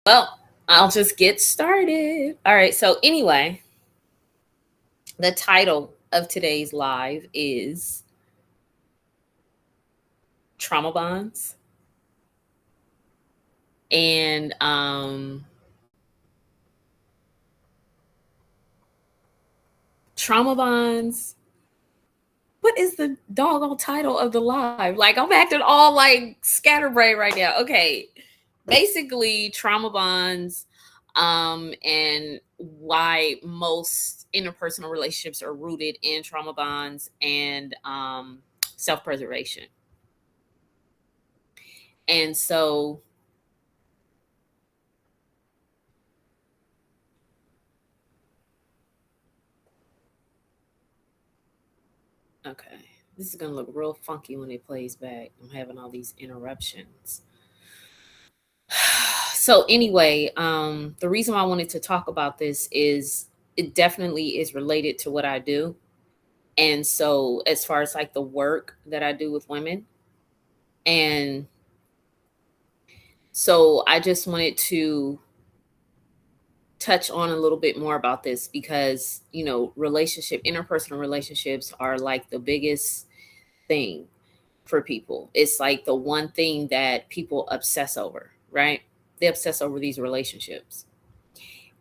Well, I'll just get started. All right. So, anyway, the title of today's live is Trauma Bonds. And Trauma Bonds. What is the doggone title of the live? Like, I'm acting all like scatterbrain right now. Okay. Basically, trauma bonds, and why most interpersonal relationships are rooted in trauma bonds and self-preservation. And so, okay, this is gonna look real funky when it plays back. I'm having all these interruptions. So anyway, the reason why I wanted to talk about this is it definitely is related to what I do. And so as far as like the work that I do with women, and so I just wanted to touch on a little bit more about this because, interpersonal relationships are like the biggest thing for people. It's like the one thing that people obsess over, right? They obsess over these relationships.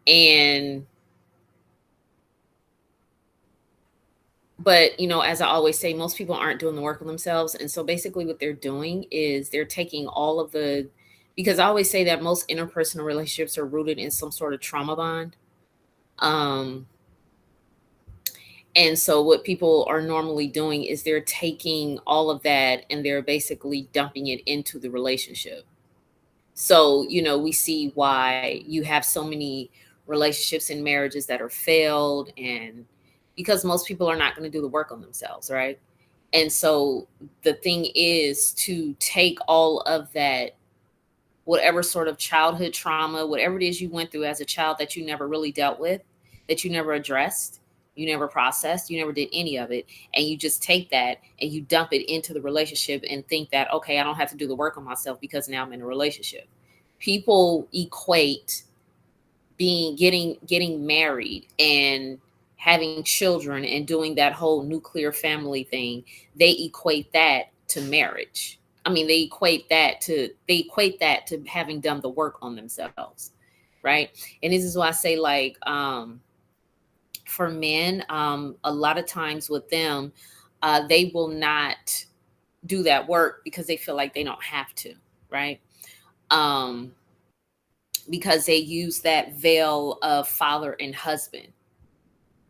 And but as I always say, most people aren't doing the work on themselves. And so basically what they're doing is they're taking all of the, because I always say that most interpersonal relationships are rooted in some sort of trauma bond. um and so what people are normally doing is they're taking all of that and they're basically dumping it into the relationship. So we see why you have so many relationships and marriages that are failed, and because most people are not going to do the work on themselves, right? And so the thing is to take all of that, whatever sort of childhood trauma, whatever it is you went through as a child that you never really dealt with, that you never addressed, you never processed, you never did any of it, and you just take that and you dump it into the relationship and think that, okay, I don't have to do the work on myself because now I'm in a relationship. People equate getting married and having children and doing that whole nuclear family thing. They equate that to marriage. I mean, they equate that to having done the work on themselves, right? And this is why I say, like, for men, a lot of times with them, they will not do that work because they feel like they don't have to, right? um because they use that veil of father and husband.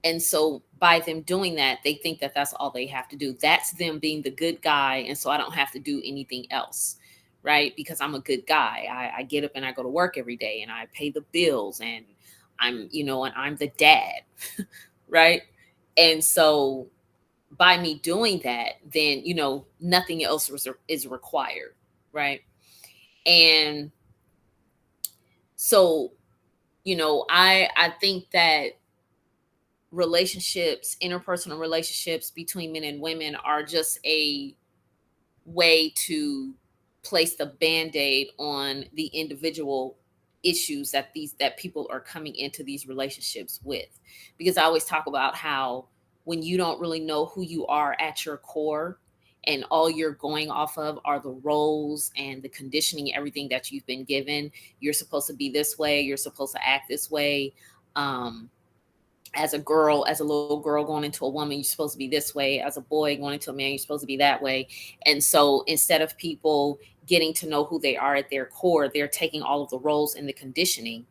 And so by them doing that, they think that that's all they have to do. That's them being the good guy. And so I don't have to do anything else, right? Because I'm a good guy. I get up and I go to work every day and I pay the bills, and and I'm the dad, right? And so by me doing that, then, nothing else is required, right? And so, I think that interpersonal relationships between men and women are just a way to place the band-aid on the individual issues that people are coming into these relationships with. Because I always talk about how when you don't really know who you are at your core, and all you're going off of are the roles and the conditioning, everything that you've been given. You're supposed to be this way, you're supposed to act this way. As a girl, as a little girl going into a woman, you're supposed to be this way. As a boy going into a man, you're supposed to be that way. And so instead of people getting to know who they are at their core, they're taking all of the roles and the conditioning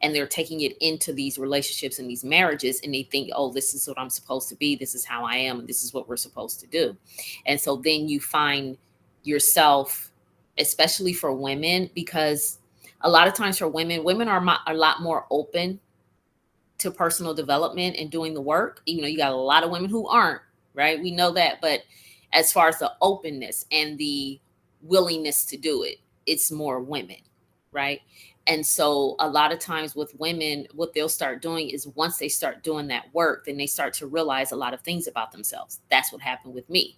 and they're taking it into these relationships and these marriages, and they think, oh, this is what I'm supposed to be, this is how I am, and this is what we're supposed to do. And so then you find yourself, especially for women, because a lot of times for women are a lot more open to personal development and doing the work. Even though you got a lot of women who aren't, right? We know that. But as far as the openness and the willingness to do it, it's more women, right? And so a lot of times with women, what they'll start doing is once they start doing that work, then they start to realize a lot of things about themselves. That's what happened with me.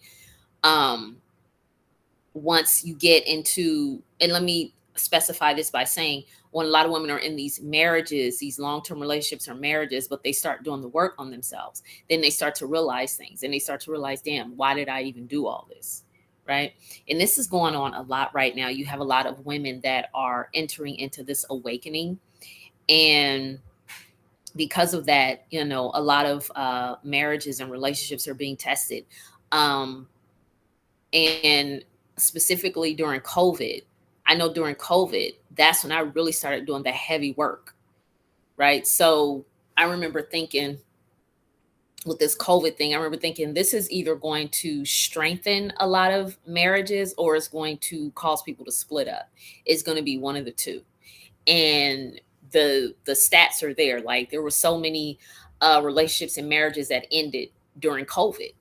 Once you get into, and let me specify this by saying, when a lot of women are in these marriages, these long-term relationships or marriages, but they start doing the work on themselves, then they start to realize things, and they start to realize, damn, why did I even do all this? Right. And this is going on a lot right now. You have a lot of women that are entering into this awakening. And because of that, a lot of marriages and relationships are being tested. Um, and specifically during COVID, I know during COVID, that's when I really started doing the heavy work. Right. So I remember thinking, with this COVID thing, I remember thinking this is either going to strengthen a lot of marriages or it's going to cause people to split up. It's going to be one of the two. And the stats are there. Like, there were so many relationships and marriages that ended during COVID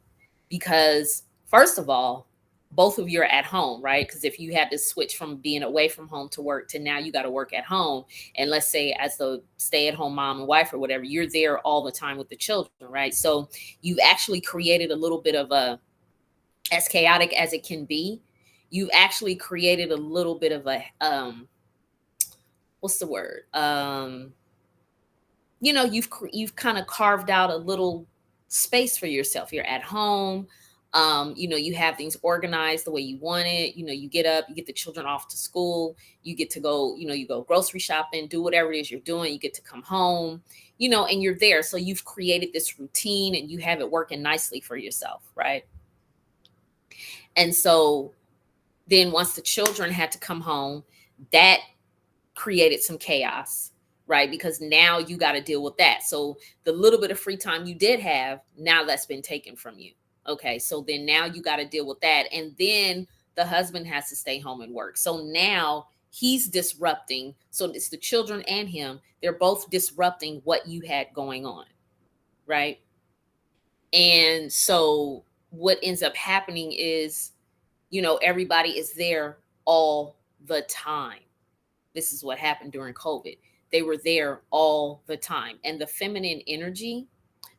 because, first of all, both of you are at home, right? Because if you had to switch from being away from home to work to now you got to work at home, and let's say as the stay-at-home mom and wife or whatever, you're there all the time with the children, right? So you've actually created a little bit of a, as chaotic as it can be, you've actually created a little bit of a what's the word? You've kind of carved out a little space for yourself. You're at home. You have things organized the way you want it. You get up, you get the children off to school, you get to go, you go grocery shopping, do whatever it is you're doing, you get to come home, and you're there. So you've created this routine and you have it working nicely for yourself, right? And so then once the children had to come home, that created some chaos, right? Because now you got to deal with that. So the little bit of free time you did have, now that's been taken from you. Okay. So then now you got to deal with that. And then the husband has to stay home and work. So now he's disrupting. So it's the children and him. They're both disrupting what you had going on. Right. And so what ends up happening is, everybody is there all the time. This is what happened during COVID. They were there all the time. And the feminine energy,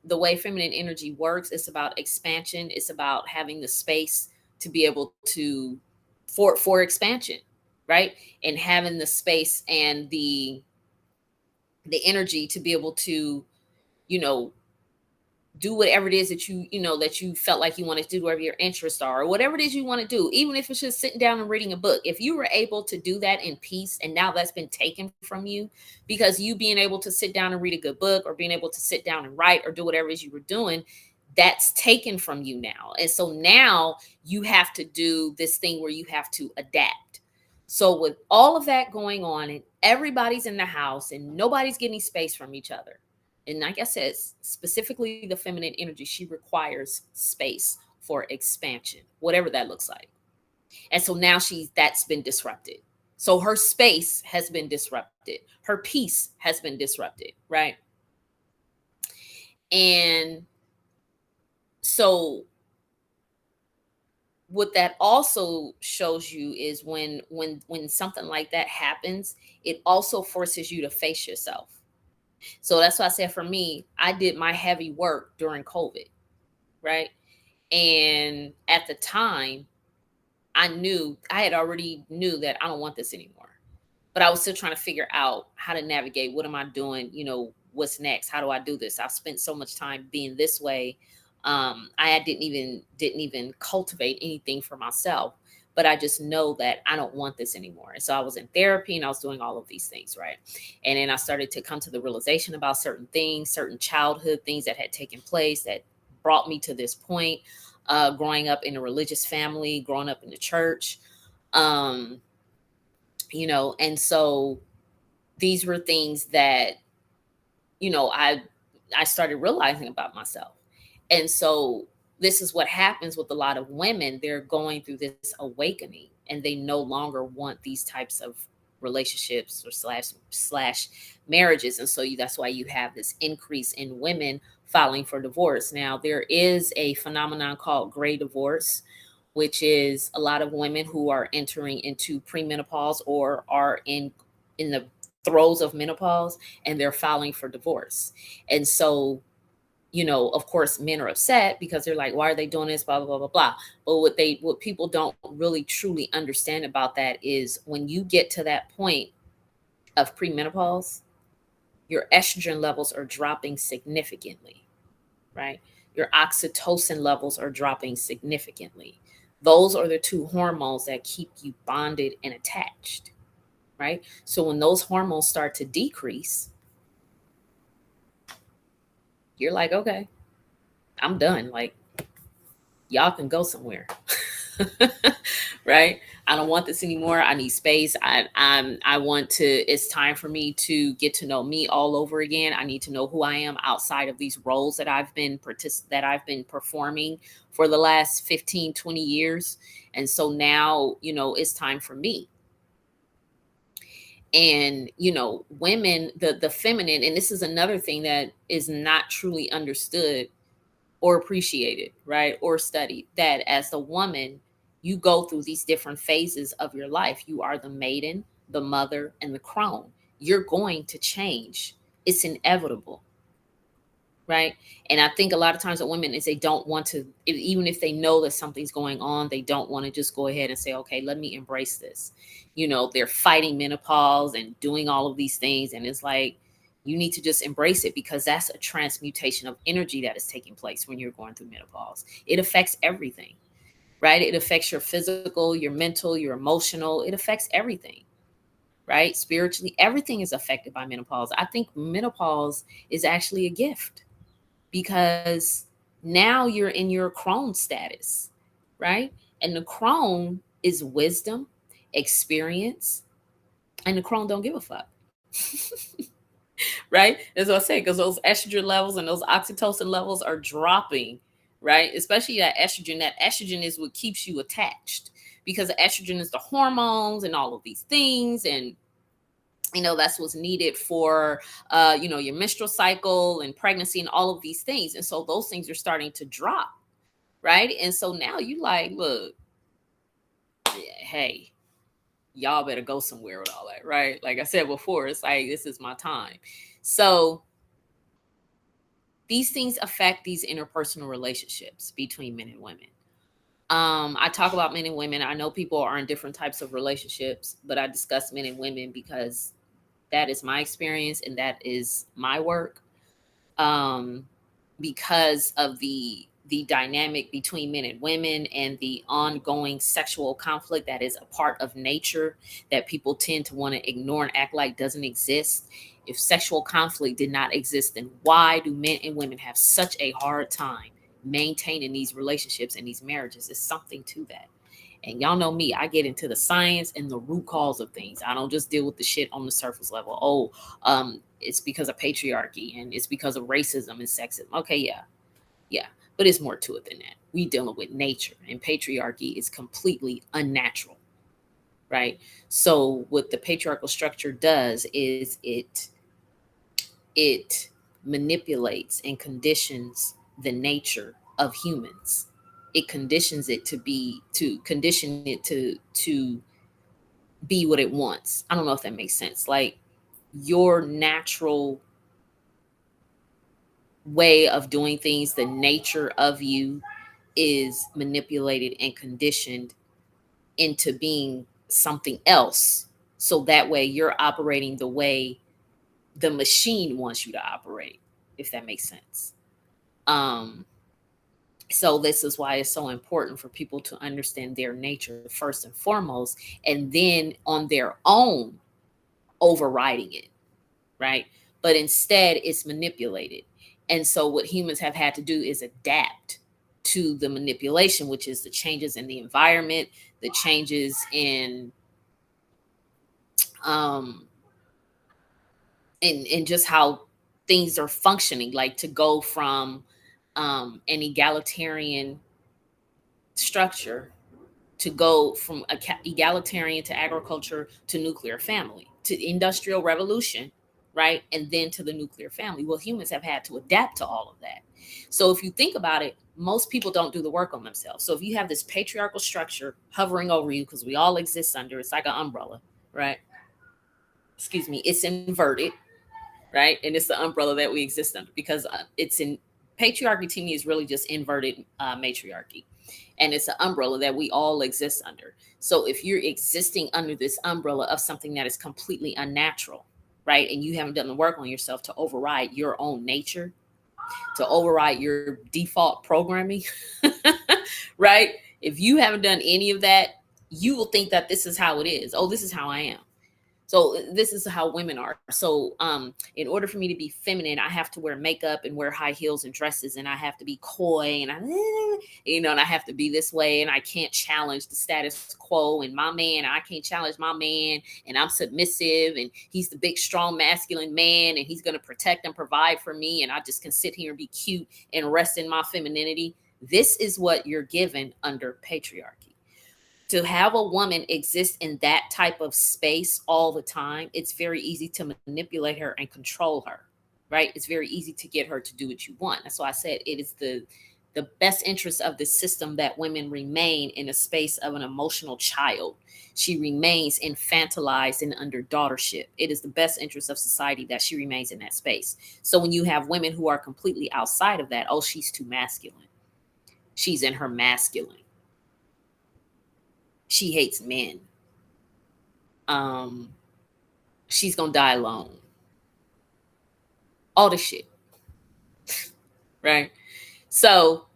the way feminine energy works, it's about expansion. It's about having the space to be able to, for expansion, right? And having the space and the energy to be able to, you know, do whatever it is that that you felt like you wanted to do, whatever your interests are, or whatever it is you want to do, even if it's just sitting down and reading a book. If you were able to do that in peace, and now that's been taken from you because you being able to sit down and read a good book, or being able to sit down and write or do whatever it is you were doing, that's taken from you now. And so now you have to do this thing where you have to adapt. So with all of that going on, and everybody's in the house and nobody's getting space from each other, and like I said, specifically the feminine energy, she requires space for expansion, whatever that looks like. And so now that's been disrupted. So her space has been disrupted. Her peace has been disrupted, right? And so what that also shows you is when something like that happens, it also forces you to face yourself. So that's why I said, for me, I did my heavy work during COVID, right? And at the time, I had already knew that I don't want this anymore. But I was still trying to figure out how to navigate. What am I doing? What's next? How do I do this? I've spent so much time being this way. I didn't even cultivate anything for myself. But I just know that I don't want this anymore. And so I was in therapy and I was doing all of these things, right? And then I started to come to the realization about certain things, certain childhood things that had taken place that brought me to this point, growing up in a religious family, growing up in the church, and so these were things that, I started realizing about myself. And so this is what happens with a lot of women. They're going through this awakening and they no longer want these types of relationships or slash marriages. And so that's why you have this increase in women filing for divorce. Now, there is a phenomenon called gray divorce, which is a lot of women who are entering into premenopause or are in the throes of menopause, and they're filing for divorce. And so Of course, men are upset because they're like, why are they doing this? Blah, blah, blah, blah, blah. But what people don't really truly understand about that is when you get to that point of premenopause, your estrogen levels are dropping significantly, right? Your oxytocin levels are dropping significantly. Those are the two hormones that keep you bonded and attached, right? So when those hormones start to decrease, you're like, okay, I'm done. Like, y'all can go somewhere. Right? I don't want this anymore. I need space. I want to, it's time for me to get to know me all over again. I need to know who I am outside of these roles that I've been performing for the last 15, 20 years. And so now, it's time for me. And women, the feminine, and this is another thing that is not truly understood or appreciated, right? Or studied, that as a woman, you go through these different phases of your life. You are the maiden, the mother, and the crone. You're going to change. It's inevitable, right? And I think a lot of times that women is they don't want to, even if they know that something's going on, they don't want to just go ahead and say, okay, let me embrace this. They're fighting menopause and doing all of these things. And it's like, you need to just embrace it, because that's a transmutation of energy that is taking place when you're going through menopause. It affects everything, right? It affects your physical, your mental, your emotional. It affects everything, right? Spiritually, everything is affected by menopause. I think menopause is actually a gift, because now you're in your crone status, right? And the crone is wisdom, experience, and the crone don't give a fuck. Right? That's what I say, because those estrogen levels and those oxytocin levels are dropping, right? Especially that estrogen. That estrogen is what keeps you attached, because estrogen is the hormones and all of these things. And that's what's needed for your menstrual cycle and pregnancy and all of these things. And so those things are starting to drop, right? And so now you like, look, hey, y'all better go somewhere with all that, right? Like I said before, it's like, this is my time. So these things affect these interpersonal relationships between men and women. I talk about men and women. I know people are in different types of relationships, but I discuss men and women because that is my experience and that is my work. Because of the dynamic between men and women and the ongoing sexual conflict that is a part of nature that people tend to want to ignore and act like doesn't exist. If sexual conflict did not exist, then why do men and women have such a hard time maintaining these relationships and these marriages? There's something to that. And y'all know me, I get into the science and the root cause of things. I don't just deal with the shit on the surface level. It's because of patriarchy and it's because of racism and sexism. Okay, yeah. But it's more to it than that. We dealing with nature, and patriarchy is completely unnatural, right? So what the patriarchal structure does is it manipulates and conditions the nature of humans. It conditions it to condition it to be what it wants. I don't know if that makes sense. Like, your natural way of doing things, the nature of you, is manipulated and conditioned into being something else. So that way you're operating the way the machine wants you to operate, if that makes sense. So this is why it's so important for people to understand their nature first and foremost, and then on their own overriding it, right? But instead it's manipulated. And so what humans have had to do is adapt to the manipulation, which is the changes in the environment, the changes in in just how things are functioning, like to go from an egalitarian structure, to go from egalitarian to agriculture to nuclear family to industrial revolution, right? And then to the nuclear family. Well, humans have had to adapt to all of that. So if you think about it, most people don't do the work on themselves. So if you have this patriarchal structure hovering over you, because we all exist under, it's like an umbrella, right? Excuse me, it's inverted, right? And it's the umbrella that we exist under because it's in Patriarchy to me is really just inverted matriarchy. And it's an umbrella that we all exist under. So if you're existing under this umbrella of something that is completely unnatural, right, and you haven't done the work on yourself to override your own nature, to override your default programming, right? If you haven't done any of that, you will think that this is how it is. Oh, this is how I am. So this is how women are. So in order for me to be feminine, I have to wear makeup and wear high heels and dresses, and I have to be coy, and and I have to be this way, and I can't challenge the status quo, and my man, I can't challenge my man, and I'm submissive, and he's the big, strong, masculine man, and he's going to protect and provide for me, and I just can sit here and be cute and rest in my femininity. This is what you're given under patriarchy. To have a woman exist in that type of space all the time, it's very easy to manipulate her and control her, right? It's very easy to get her to do what you want. That's why I said it is the best interest of the system that women remain in a space of an emotional child. She remains infantilized and under daughtership. It is the best interest of society that she remains in that space. So when you have women who are completely outside of that, oh, she's too masculine. She's in her masculine. She hates men. She's gonna die alone. All the shit. Right? So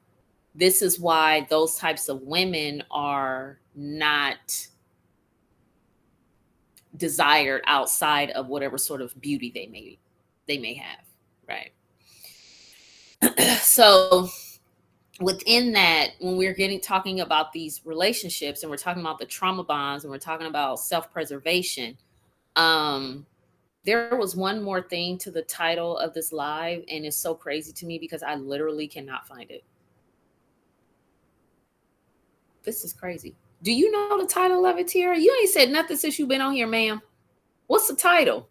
this is why those types of women are not desired outside of whatever sort of beauty they may have. Right? So within that, when we're talking about these relationships, and we're talking about the trauma bonds, and we're talking about self-preservation, there was one more thing to the title of this live, and it's so crazy to me because I literally cannot find it. This is crazy. Do you know the title of it, Tierra? You ain't said nothing since you've been on here, ma'am. What's the title?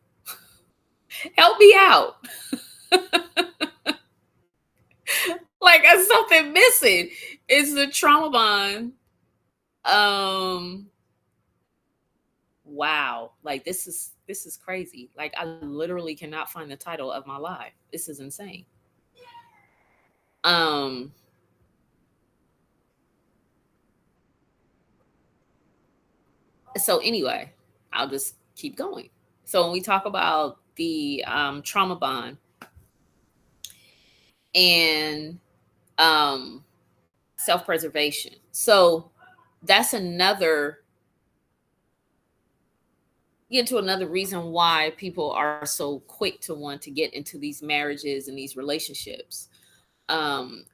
Help me out. Like, there's something missing. It's the trauma bond. Wow. Like, this is crazy. Like, I literally cannot find the title of my live. This is insane. So anyway, I'll just keep going. So when we talk about the trauma bond and self-preservation, so that's another reason why people are so quick to want to get into these marriages and these relationships,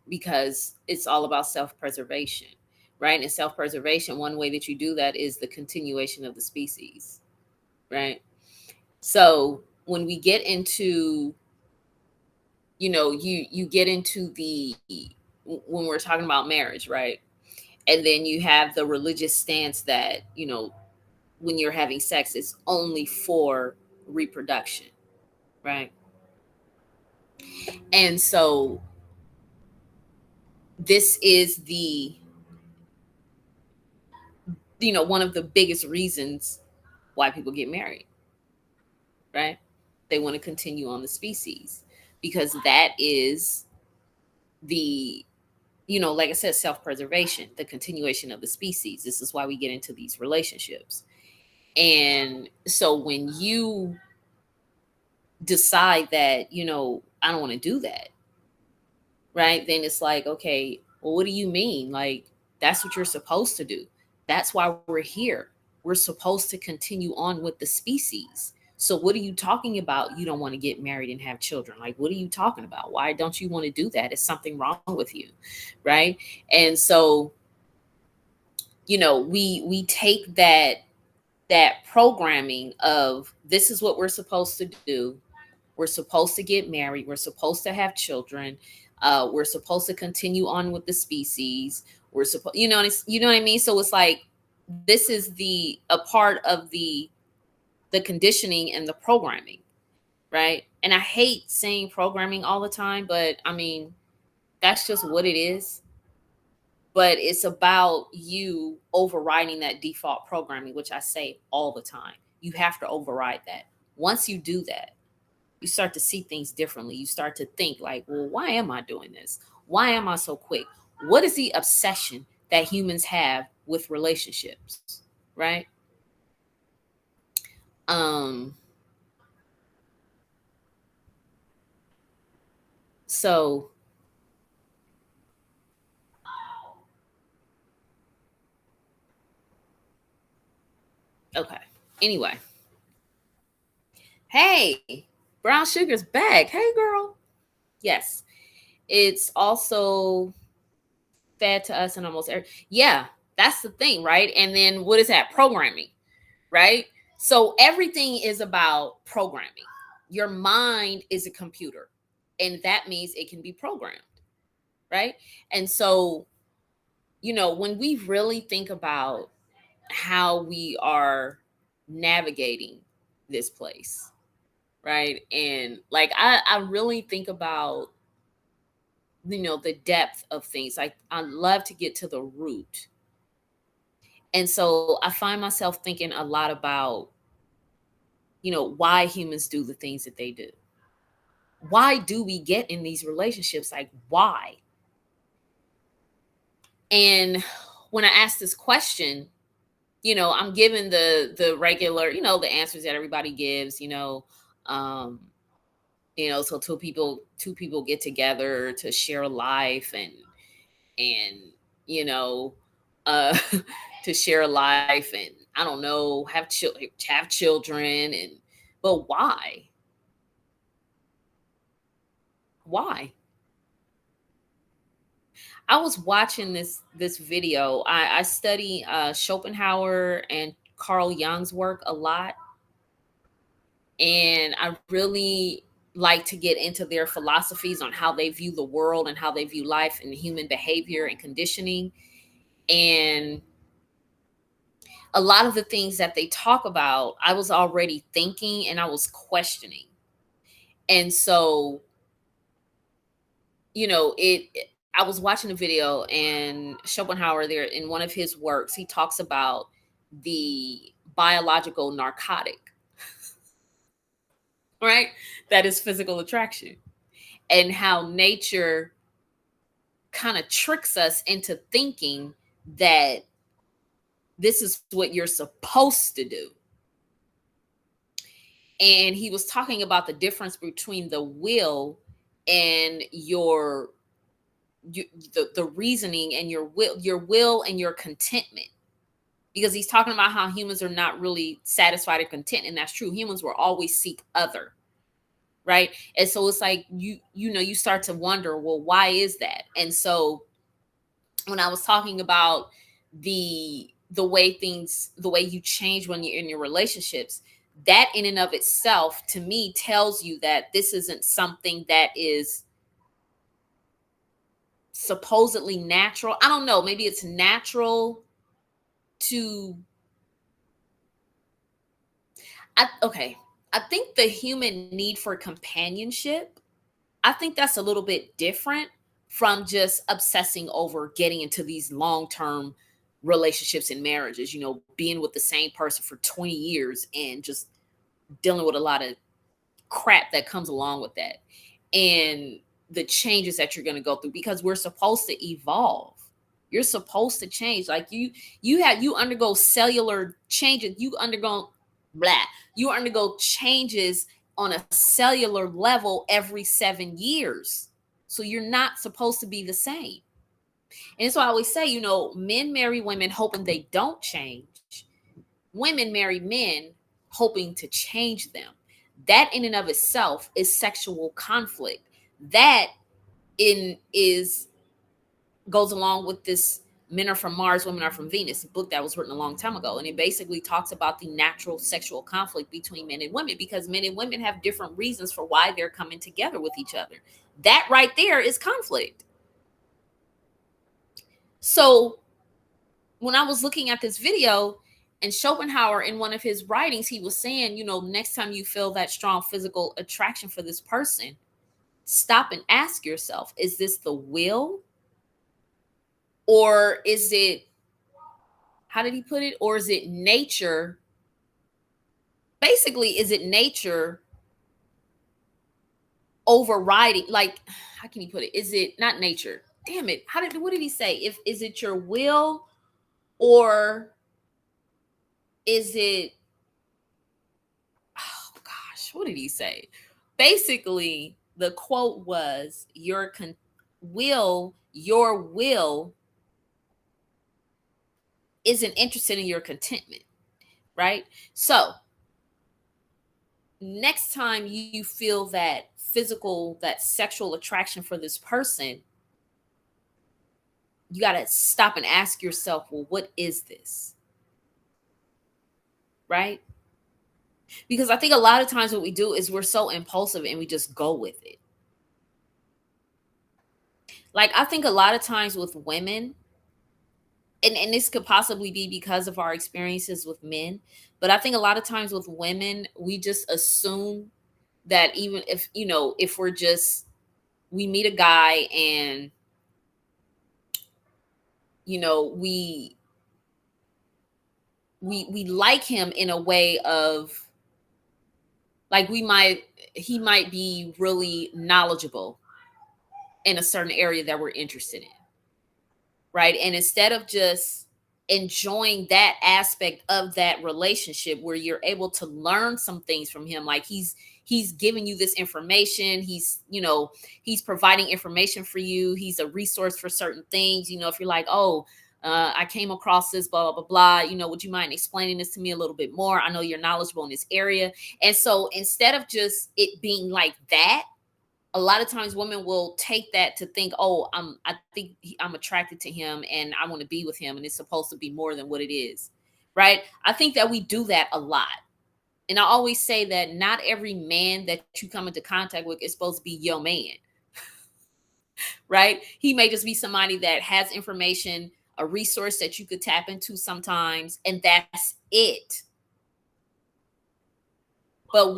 because it's all about self-preservation, right? And self-preservation, one way that you do that is the continuation of the species, right? So when we get into, you get into when we're talking about marriage, right? And then you have the religious stance that, when you're having sex, it's only for reproduction, right? And so this is one of the biggest reasons why people get married, right? They want to continue on the species, because that is the, like I said, self-preservation, the continuation of the species. This is why we get into these relationships. And so when you decide that, I don't want to do that, right? Then it's like, okay, well, what do you mean? Like, that's what you're supposed to do. That's why we're here. We're supposed to continue on with the species. So what are you talking about? You don't want to get married and have children. Like, what are you talking about? Why don't you want to do that? Is something wrong with you? Right? And so, we take that programming of, this is what we're supposed to do. We're supposed to get married. We're supposed to have children. We're supposed to continue on with the species. We're supposed, you know what I mean? So it's like, this is a part of the conditioning and the programming, right? And I hate saying programming all the time, but I mean, that's just what it is. But it's about you overriding that default programming, which I say all the time. You have to override that. Once you do that, You start to see things differently. You start to think like, well, why am I doing this? Why am I so quick? What is the obsession that humans have with relationships? Right? Um, so okay. Anyway, hey, brown sugar's back. Hey girl. Yes. It's also fed to us in almost every, yeah, that's the thing, right? And then what is that? Programming, right? So everything is about programming. Your mind is a computer, and that means it can be programmed, right? And so, when we really think about how we are navigating this place, right? And like I really think about the depth of things. Like I love to get to the root. And so I find myself thinking a lot about, why humans do the things that they do. Why do we get in these relationships? Like, why? And when I ask this question, I'm given the regular, the answers that everybody gives, um, so two people get together to share life and you know, uh to share life and I don't know, have children and but why? Why? I was watching this video. I study Schopenhauer and Carl Jung's work a lot, and I really like to get into their philosophies on how they view the world and how they view life and human behavior and conditioning. And a lot of the things that they talk about, I was already thinking and I was questioning. And so, I was watching a video and Schopenhauer there in one of his works, he talks about the biological narcotic, right? That is physical attraction and how nature kind of tricks us into thinking that this is what you're supposed to do. And he was talking about the difference between the will and the reasoning and your will and your contentment, because he's talking about how humans are not really satisfied or content, and that's true. Humans will always seek other, right? And so it's like you start to wonder, well, why is that? And so when I was talking about the way you change when you're in your relationships, that in and of itself to me tells you that this isn't something that is supposedly natural. I don't know, maybe it's natural to okay. I think the human need for companionship, I think that's a little bit different from just obsessing over getting into these long-term relationships and marriages, being with the same person for 20 years and just dealing with a lot of crap that comes along with that. And the changes that you're going to go through, because we're supposed to evolve. You're supposed to change. Like you undergo cellular changes. Blah. You undergo changes on a cellular level every 7 years. So you're not supposed to be the same. And so I always say, men marry women hoping they don't change. Women marry men hoping to change them. That in and of itself is sexual conflict. That in is goes along with this Men Are From Mars, Women Are From Venus, a book that was written a long time ago. And it basically talks about the natural sexual conflict between men and women, because men and women have different reasons for why they're coming together with each other. That right there is conflict. So when I was looking at this video, and Schopenhauer in one of his writings, he was saying, next time you feel that strong physical attraction for this person, stop and ask yourself, is this the will? Or is it, how did he put it? Or is it nature? Basically, is it nature overriding, like, how can you put it? Is it not nature? Damn it. What did he say? Is it your will, or is it, oh gosh, what did he say? Basically, the quote was your will isn't interested in your contentment, right? So next time you feel that that sexual attraction for this person, you got to stop and ask yourself, well, what is this? Right? Because I think a lot of times what we do is we're so impulsive and we just go with it. Like, I think a lot of times with women, and this could possibly be because of our experiences with men, but I think a lot of times with women, we just assume that even if, if we meet a guy and, we like him in a way of, like, he might be really knowledgeable in a certain area that we're interested in, right? And instead of just enjoying that aspect of that relationship where you're able to learn some things from him, like he's giving you this information, he's providing information for you, he's a resource for certain things. If you're like, oh, I came across this, blah, blah, blah, would you mind explaining this to me a little bit more? I know you're knowledgeable in this area. And so instead of just it being like that, a lot of times women will take that to think, oh, I think I'm attracted to him and I want to be with him, and it's supposed to be more than what it is, right? I think that we do that a lot. And I always say that not every man that you come into contact with is supposed to be your man, right? He may just be somebody that has information, a resource that you could tap into sometimes, and that's it. But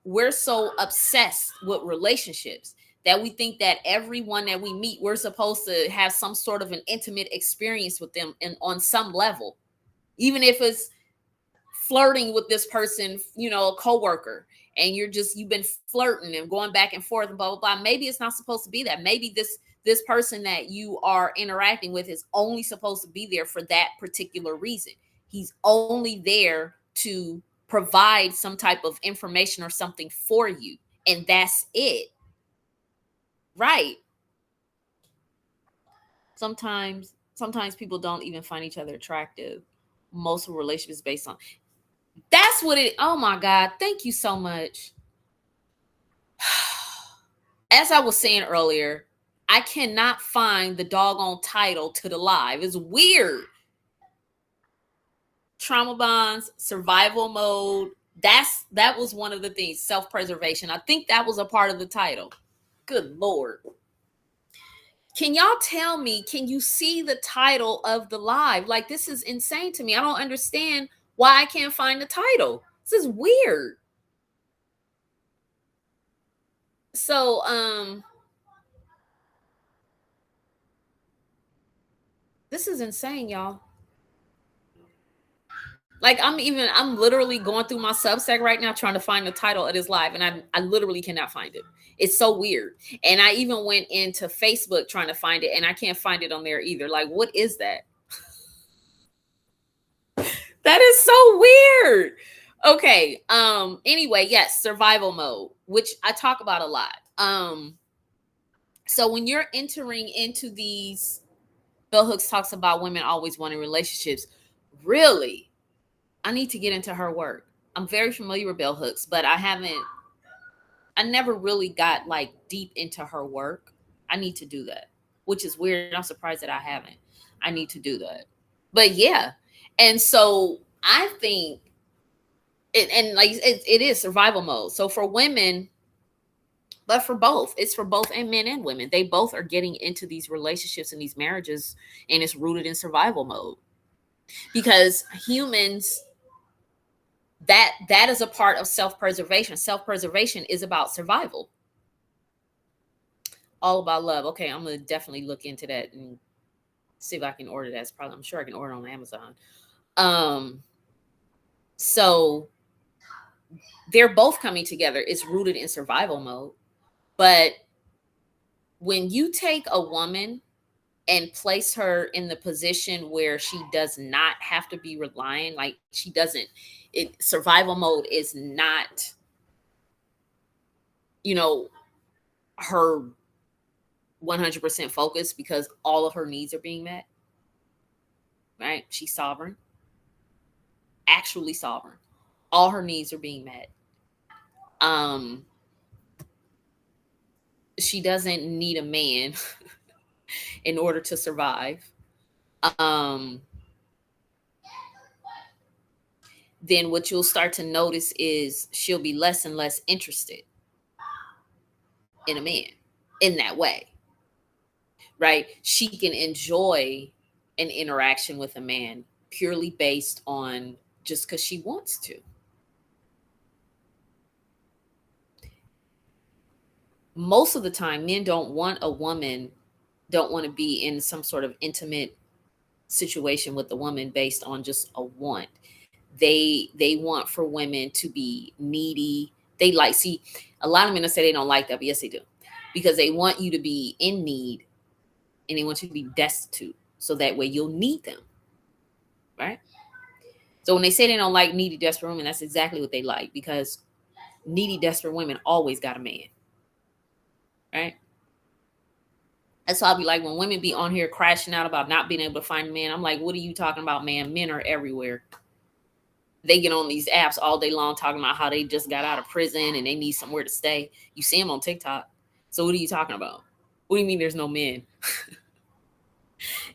we're so obsessed with relationships that we think that everyone that we meet, we're supposed to have some sort of an intimate experience with them, and on some level, even if it's flirting with this person, a coworker, and you've been flirting and going back and forth and blah, blah, blah. Maybe it's not supposed to be that. Maybe this person that you are interacting with is only supposed to be there for that particular reason. He's only there to provide some type of information or something for you, and that's it, right? Sometimes people don't even find each other attractive. Most of relationships based on that's what it. Oh my God, thank you so much. As I was saying earlier, I cannot find the doggone title to the live. It's weird. Trauma bonds, survival mode. That was one of the things. Self-preservation. I think that was a part of the title. Good Lord. Can y'all tell me, can you see the title of the live? Like, this is insane to me. I don't understand why I can't find the title. This is weird. So, this is insane, y'all. Like, I'm literally going through my Substack right now trying to find the title of this live, and I literally cannot find it. It's so weird. And I even went into Facebook trying to find it, and I can't find it on there either. Like, what is that? That is so weird. Okay. Anyway, yes, survival mode, which I talk about a lot. So when you're entering into these, Bell Hooks talks about women always wanting relationships. Really, I need to get into her work. I'm very familiar with Bell Hooks, but I never really got like deep into her work. I need to do that, which is weird. I'm surprised that I haven't. I need to do that. But yeah. And so I think it is survival mode. So for women, but for both, it's for both and men and women. They both are getting into these relationships and these marriages, and it's rooted in survival mode. Because humans, that is a part of self-preservation. Self-preservation is about survival. All about love. Okay, I'm gonna definitely look into that and see if I can order that. I'm sure I can order on Amazon. So they're both coming together. It's rooted in survival mode. But when you take a woman and place her in the position where she does not have to be reliant, like she doesn't, it survival mode is not, you know, her 100% focus because all of her needs are being met, right? She's sovereign, actually sovereign. All her needs are being met. Um, she doesn't need a man in order to survive. Um, then what you'll start to notice is she'll be less and less interested in a man in that way, right? She can enjoy an interaction with a man purely based on just because she wants to. Most of the time, men don't want a woman, don't want to be in some sort of intimate situation with the woman based on just a want. They want for women to be needy. They like, see, a lot of men say they don't like that, but yes they do, because they want you to be in need and they want you to be destitute so that way you'll need them, right? So when they say they don't like needy desperate women, that's exactly what they like, because needy desperate women always got a man, right? That's why I'll be like, when women be on here crashing out about not being able to find a man, I'm like, what are you talking about, man? Men are everywhere. They get on these apps all day long talking about how they just got out of prison and they need somewhere to stay. You see them on TikTok. So what are you talking about? What do you mean there's no men?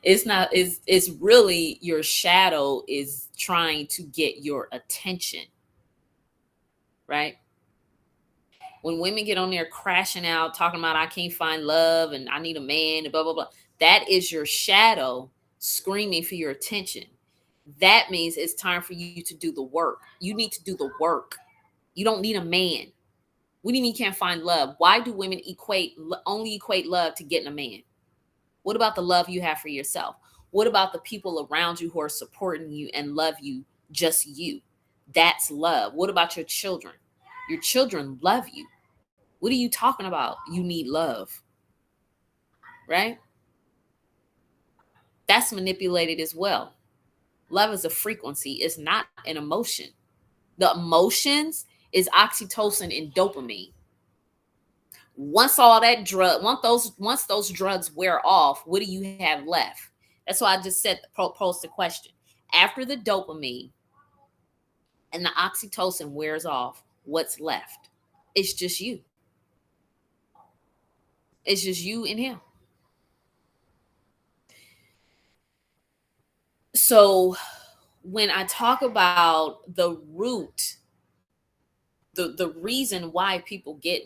It's not, it's really your shadow is trying to get your attention, right? When women get on there crashing out, talking about I can't find love and I need a man and blah, blah, blah, that is your shadow screaming for your attention. That means it's time for you to do the work. You need to do the work. You don't need a man. What do you mean you can't find love? Why do women only equate love to getting a man? What about the love you have for yourself? What about the people around you who are supporting you and love you, just you? That's love. What about your children? Your children love you. What are you talking about? You need love, right? That's manipulated as well. Love is a frequency, it's not an emotion. The emotions is oxytocin and dopamine. Once all that drug, once those drugs wear off, what do you have left? That's why I just said posed the question. After the dopamine and the oxytocin wears off, what's left? It's just you. It's just you and him. So when I talk about the root, the reason why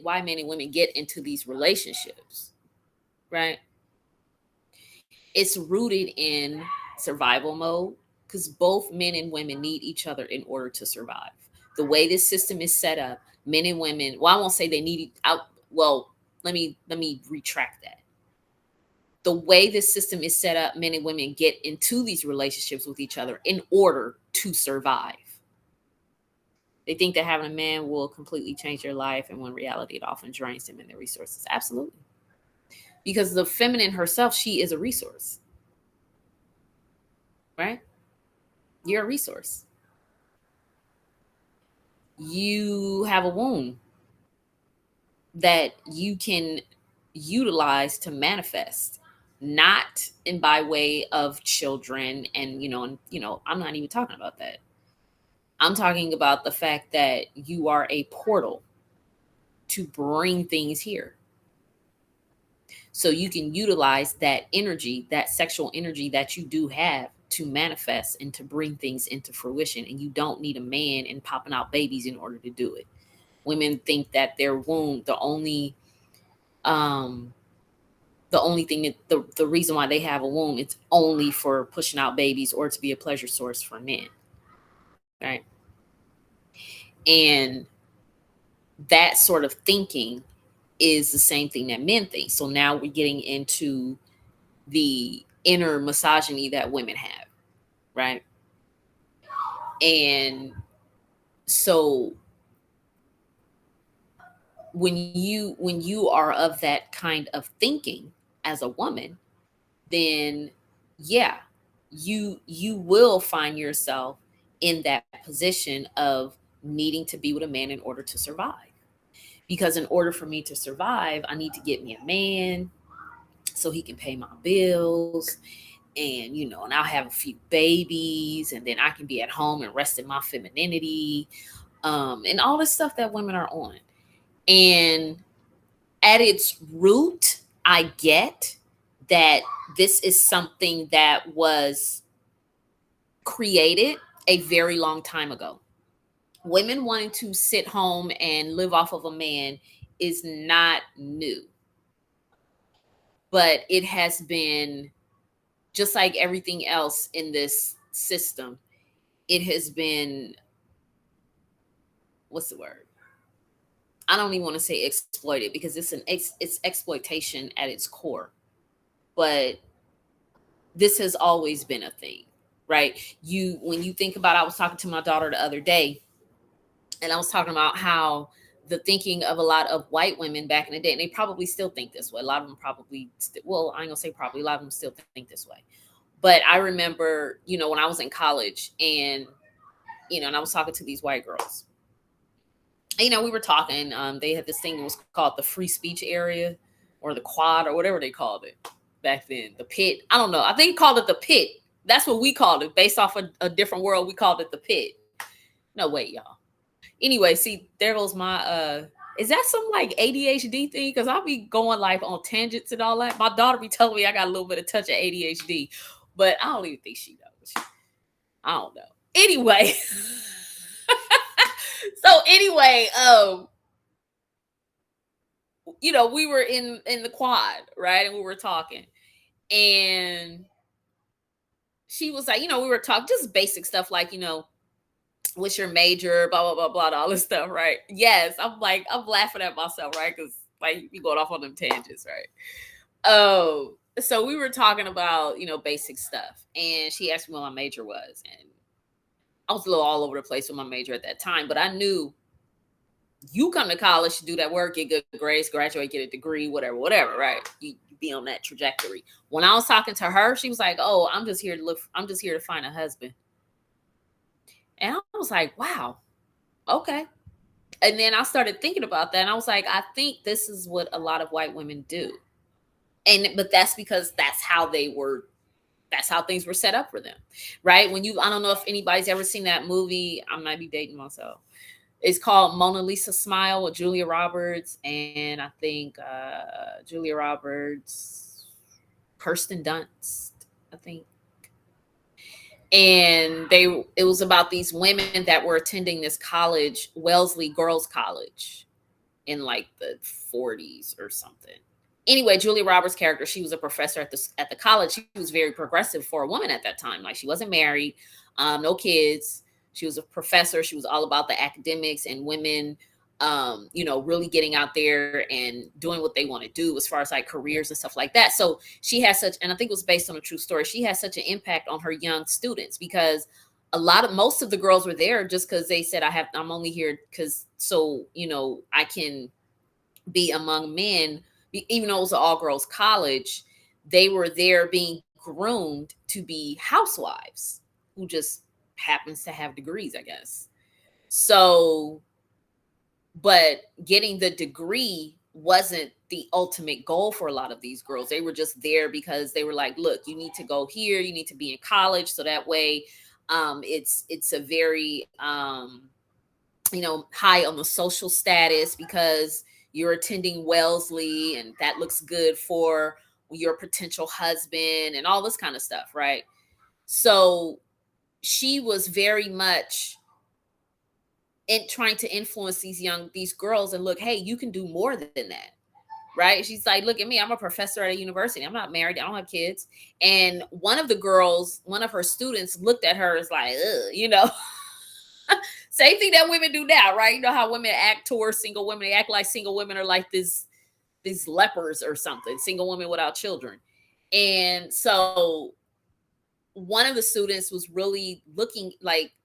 why men and women get into these relationships, right? It's rooted in survival mode, because both men and women need each other in order to survive. The way this system is set up, men and women, well, I won't say they need out. Well, let me retract that. The way this system is set up, men and women get into these relationships with each other in order to survive. They think that having a man will completely change their life, and when in reality, it often drains them and their resources. Absolutely. Because the feminine herself, she is a resource, right? You're a resource. You have a womb that you can utilize to manifest, not in by way of children. And I'm not even talking about that. I'm talking about the fact that you are a portal to bring things here. So you can utilize that energy, that sexual energy that you do have, to manifest and to bring things into fruition. And you don't need a man and popping out babies in order to do it. Women think that their womb, the only thing that the reason why they have a womb, it's only for pushing out babies or to be a pleasure source for men, right? And that sort of thinking is the same thing that men think. So now we're getting into the inner misogyny that women have, right? And so when you are of that kind of thinking as a woman, then yeah, you will find yourself in that position of needing to be with a man in order to survive. Because in order for me to survive, I need to get me a man so he can pay my bills, and and I'll have a few babies, and then I can be at home and rest in my femininity, and all this stuff that women are on. And at its root, I get that this is something that was created a very long time ago. Women wanting to sit home and live off of a man is not new, but it has been, just like everything else in this system, it has been, what's the word? I don't even want to say exploited, because it's exploitation at its core. But this has always been a thing, right? When you think about, I was talking to my daughter the other day, and I was talking about how the thinking of a lot of white women back in the day, and they probably still think this way. A lot of them probably, well, I ain't gonna say probably, a lot of them still think this way. But I remember, when I was in college, and and I was talking to these white girls. We were talking. They had this thing that was called the free speech area, or the quad, or whatever they called it back then. The pit. I don't know. I think they called it the pit. That's what we called it, based off a different world. We called it the pit. No, wait, y'all. Anyway, see, there goes my is that some like ADHD thing? Because I'll be going like on tangents and all that. My daughter be telling me I got a little bit of touch of ADHD, but I don't even think she knows. I don't know. Anyway. So anyway, we were in the quad, right? And we were talking. And she was like, we were talking just basic stuff like, what's your major, blah, blah, blah, blah, all this stuff, right? Yes. I'm laughing at myself, right? Because like you going off on them tangents, right? Oh, so we were talking about, basic stuff. And she asked me what my major was. And I was a little all over the place with my major at that time, but I knew you come to college to do that work, get good grades, graduate, get a degree, whatever, right? You be on that trajectory. When I was talking to her, she was like, "Oh, I'm just here to find a husband." And I was like, "Wow, okay." And then I started thinking about that, and I was like, "I think this is what a lot of white women do," but that's because that's how things were set up for them, right? I don't know if anybody's ever seen that movie. I might be dating myself. It's called Mona Lisa Smile with Julia Roberts, and I think Julia Roberts, Kirsten Dunst, I think. And it was about these women that were attending this college, Wellesley Girls College, in like the 40s or something. Anyway, Julia Roberts' character, she was a professor at the college. She was very progressive for a woman at that time. Like, she wasn't married, no kids. She was a professor. She was all about the academics and women, really getting out there and doing what they want to do as far as like careers and stuff like that. So she has and I think it was based on a true story. She has such an impact on her young students, because most of the girls were there just because they said, I'm only here because I can be among men. Even though it was an all girls college, they were there being groomed to be housewives who just happens to have degrees, I guess. So, but getting the degree wasn't the ultimate goal for a lot of these girls. They were just there because they were like, look, you need to go here, you need to be in college, so that way it's a very high on the social status, because you're attending Wellesley and that looks good for your potential husband and all this kind of stuff, right? So she was very much trying to influence these girls and look, hey, you can do more than that, right? She's like, look at me, I'm a professor at a university, I'm not married, I don't have kids. And one of her students looked at her as like, ugh, same thing that women do now, right? You know how women act towards single women. They act like single women are like these lepers or something, single women without children. And so one of the students was really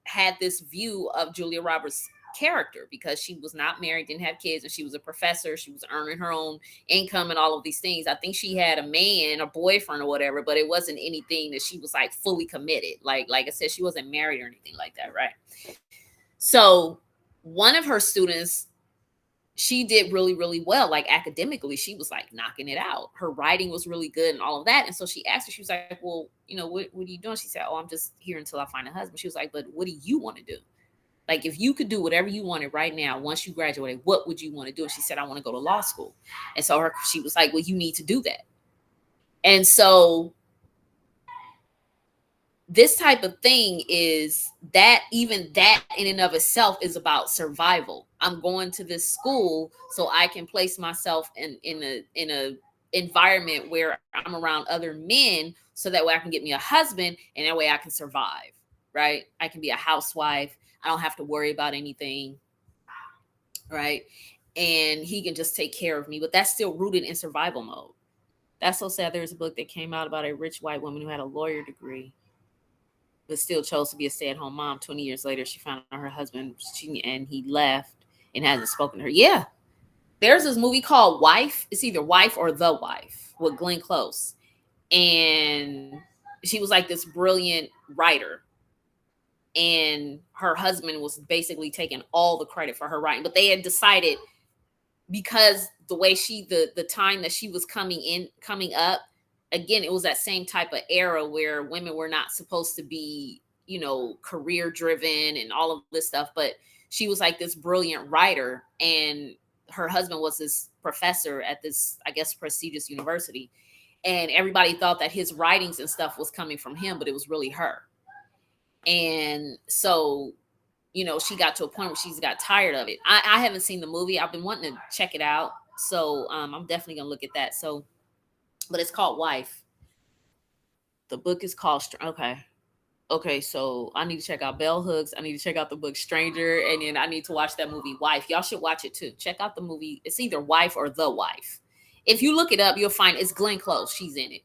had this view of Julia Roberts character because she was not married, didn't have kids, and she was a professor. She was earning her own income and all of these things. I think she had a man, a boyfriend or whatever, but it wasn't anything that she was like fully committed. Like I said, she wasn't married or anything like that, right? So one of her students, she did really, really well. Like academically, she was like knocking it out. Her writing was really good and all of that. And so she asked her, she was like, well, what are you doing? She said, oh, I'm just here until I find a husband. She was like, but what do you want to do? Like, if you could do whatever you wanted right now, once you graduated, what would you want to do? And she said, I want to go to law school. And so she was like, well, you need to do that. And so this type of thing is that, even that in and of itself is about survival. I'm going to this school so I can place myself in a environment where I'm around other men, so that way I can get me a husband, and that way I can survive, right? I can be a housewife. I don't have to worry about anything, right? And he can just take care of me. But that's still rooted in survival mode. That's so sad. There's a book that came out about a rich white woman who had a lawyer degree, but still chose to be a stay-at-home mom. 20 years later, she found out her husband, and he left and hasn't spoken to her. Yeah. There's this movie called Wife. It's either Wife or The Wife with Glenn Close. And she was like this brilliant writer. And her husband was basically taking all the credit for her writing. But they had decided, because the way the time that she was coming up, again, it was that same type of era where women were not supposed to be, career driven and all of this stuff. But she was like this brilliant writer, and her husband was this professor at this, I guess, prestigious university. And everybody thought that his writings and stuff was coming from him, but it was really her. And so, she got to a point where she's got tired of it. I haven't seen the movie. I've been wanting to check it out. So I'm definitely going to look at that. So, but it's called Wife. The book is called, okay. So I need to check out Bell Hooks. I need to check out the book Stranger. And then I need to watch that movie Wife. Y'all should watch it too. Check out the movie. It's either Wife or The Wife. If you look it up, you'll find it's Glenn Close. She's in it.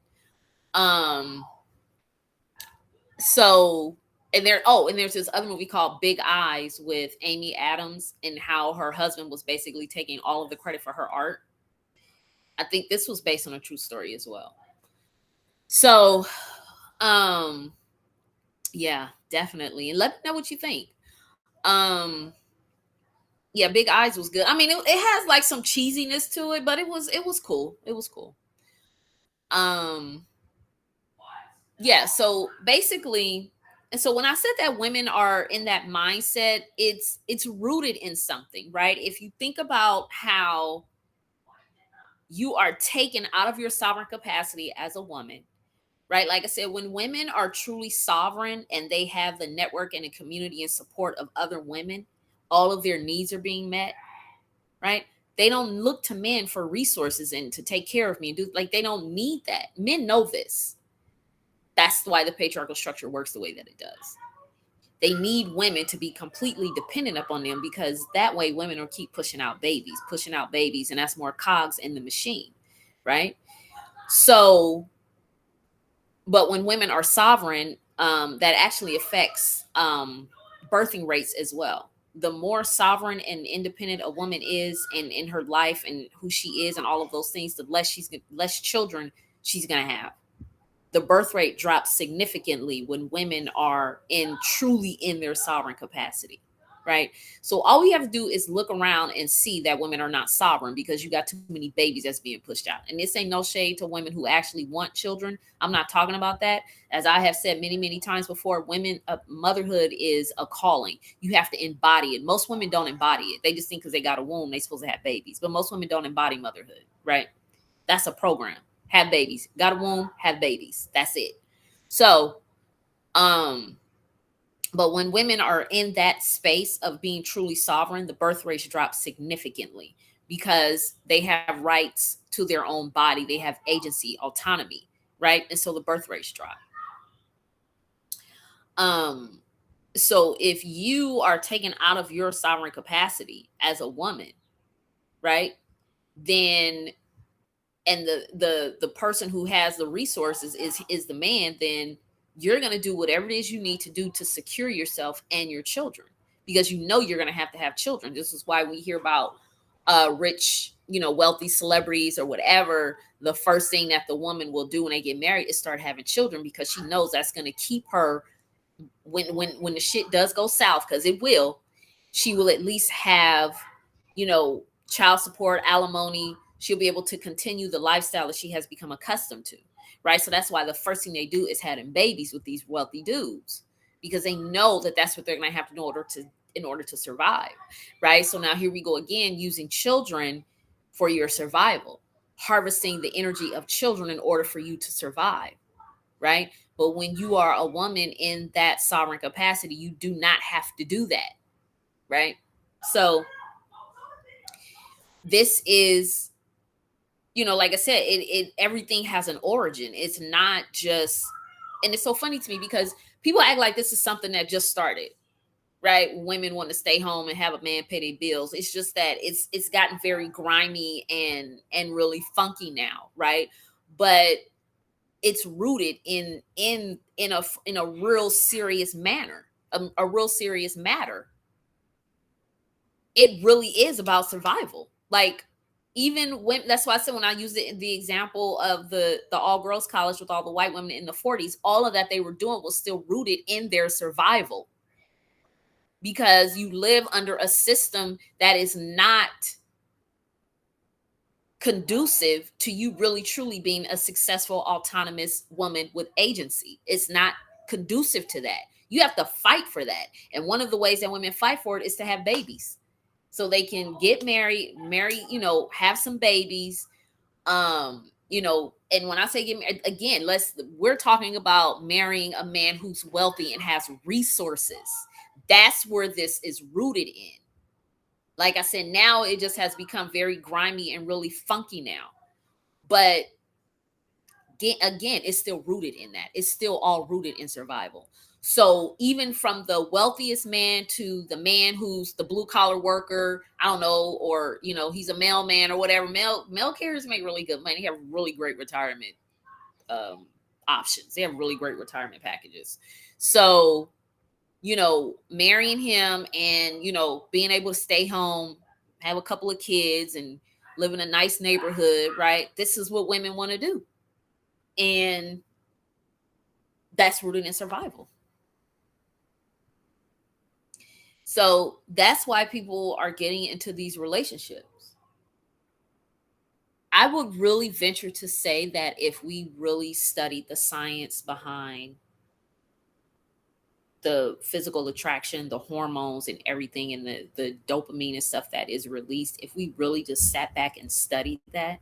So, and there's this other movie called Big Eyes with Amy Adams, and how her husband was basically taking all of the credit for her art. I think this was based on a true story as well. So, yeah, definitely. And let me know what you think. Yeah, Big Eyes was good. I mean, it has like some cheesiness to it, but it was cool. It was cool. Yeah, so basically, and so when I said that women are in that mindset, it's rooted in something, right? If you think about how you are taken out of your sovereign capacity as a woman, right? Like I said, when women are truly sovereign and they have the network and the community and support of other women, all of their needs are being met, right? They don't look to men for resources and to take care of me. They don't need that. Men know this. That's why the patriarchal structure works the way that it does. They need women to be completely dependent upon them, because that way women will keep pushing out babies, and that's more cogs in the machine, right? So, but when women are sovereign, that actually affects birthing rates as well. The more sovereign and independent a woman is in her life and who she is and all of those things, the less children she's going to have. The birth rate drops significantly when women are truly in their sovereign capacity, right? So all we have to do is look around and see that women are not sovereign, because you got too many babies that's being pushed out. And this ain't no shade to women who actually want children. I'm not talking about that. As I have said many, many times before, motherhood is a calling. You have to embody it. Most women don't embody it. They just think because they got a womb, they're supposed to have babies. But most women don't embody motherhood, right? That's a program. Have babies. Got a womb, have babies. That's it. So, but when women are in that space of being truly sovereign, the birth rates drop significantly, because they have rights to their own body. They have agency, autonomy, right? And so the birth rates drop. So if you are taken out of your sovereign capacity as a woman, right, then, and the person who has the resources is the man, then you're going to do whatever it is you need to do to secure yourself and your children, because you know you're going to have children. This is why we hear about rich, wealthy celebrities or whatever. The first thing that the woman will do when they get married is start having children, because she knows that's going to keep her when the shit does go south, because it will. She will at least have, child support, alimony. She'll be able to continue the lifestyle that she has become accustomed to, right? So that's why the first thing they do is having babies with these wealthy dudes, because they know that that's what they're going to have to do in order to survive, right? So now here we go again, using children for your survival, harvesting the energy of children in order for you to survive, right? But when you are a woman in that sovereign capacity, you do not have to do that, right? So this is, like I said, it everything has an origin. It's not just, and it's so funny to me because people act like this is something that just started, right? Women want to stay home and have a man pay their bills. It's just that it's gotten very grimy and really funky now, right? But it's rooted in a real serious manner, a real serious matter. It really is about survival. Like, even when, that's why I said, when I used it in the example of the all girls college with all the white women in the 40s, all of that they were doing was still rooted in their survival, because you live under a system that is not conducive to you really truly being a successful autonomous woman with agency. It's not conducive to that. You have to fight for that. And one of the ways that women fight for it is to have babies, so they can get married, have some babies. And when I say get married, again, we're talking about marrying a man who's wealthy and has resources. That's where this is rooted in. Like I said, now it just has become very grimy and really funky now. But again, it's still rooted in that. It's still all rooted in survival. So even from the wealthiest man to the man who's the blue collar worker, I don't know, or he's a mailman or whatever. Mail carriers make really good money. They have really great retirement options. They have really great retirement packages. So marrying him and, being able to stay home, have a couple of kids, and live in a nice neighborhood, right? This is what women want to do. And that's rooted in survival. So that's why people are getting into these relationships. I would really venture to say that if we really studied the science behind the physical attraction, the hormones and everything, and the dopamine and stuff that is released, if we really just sat back and studied that,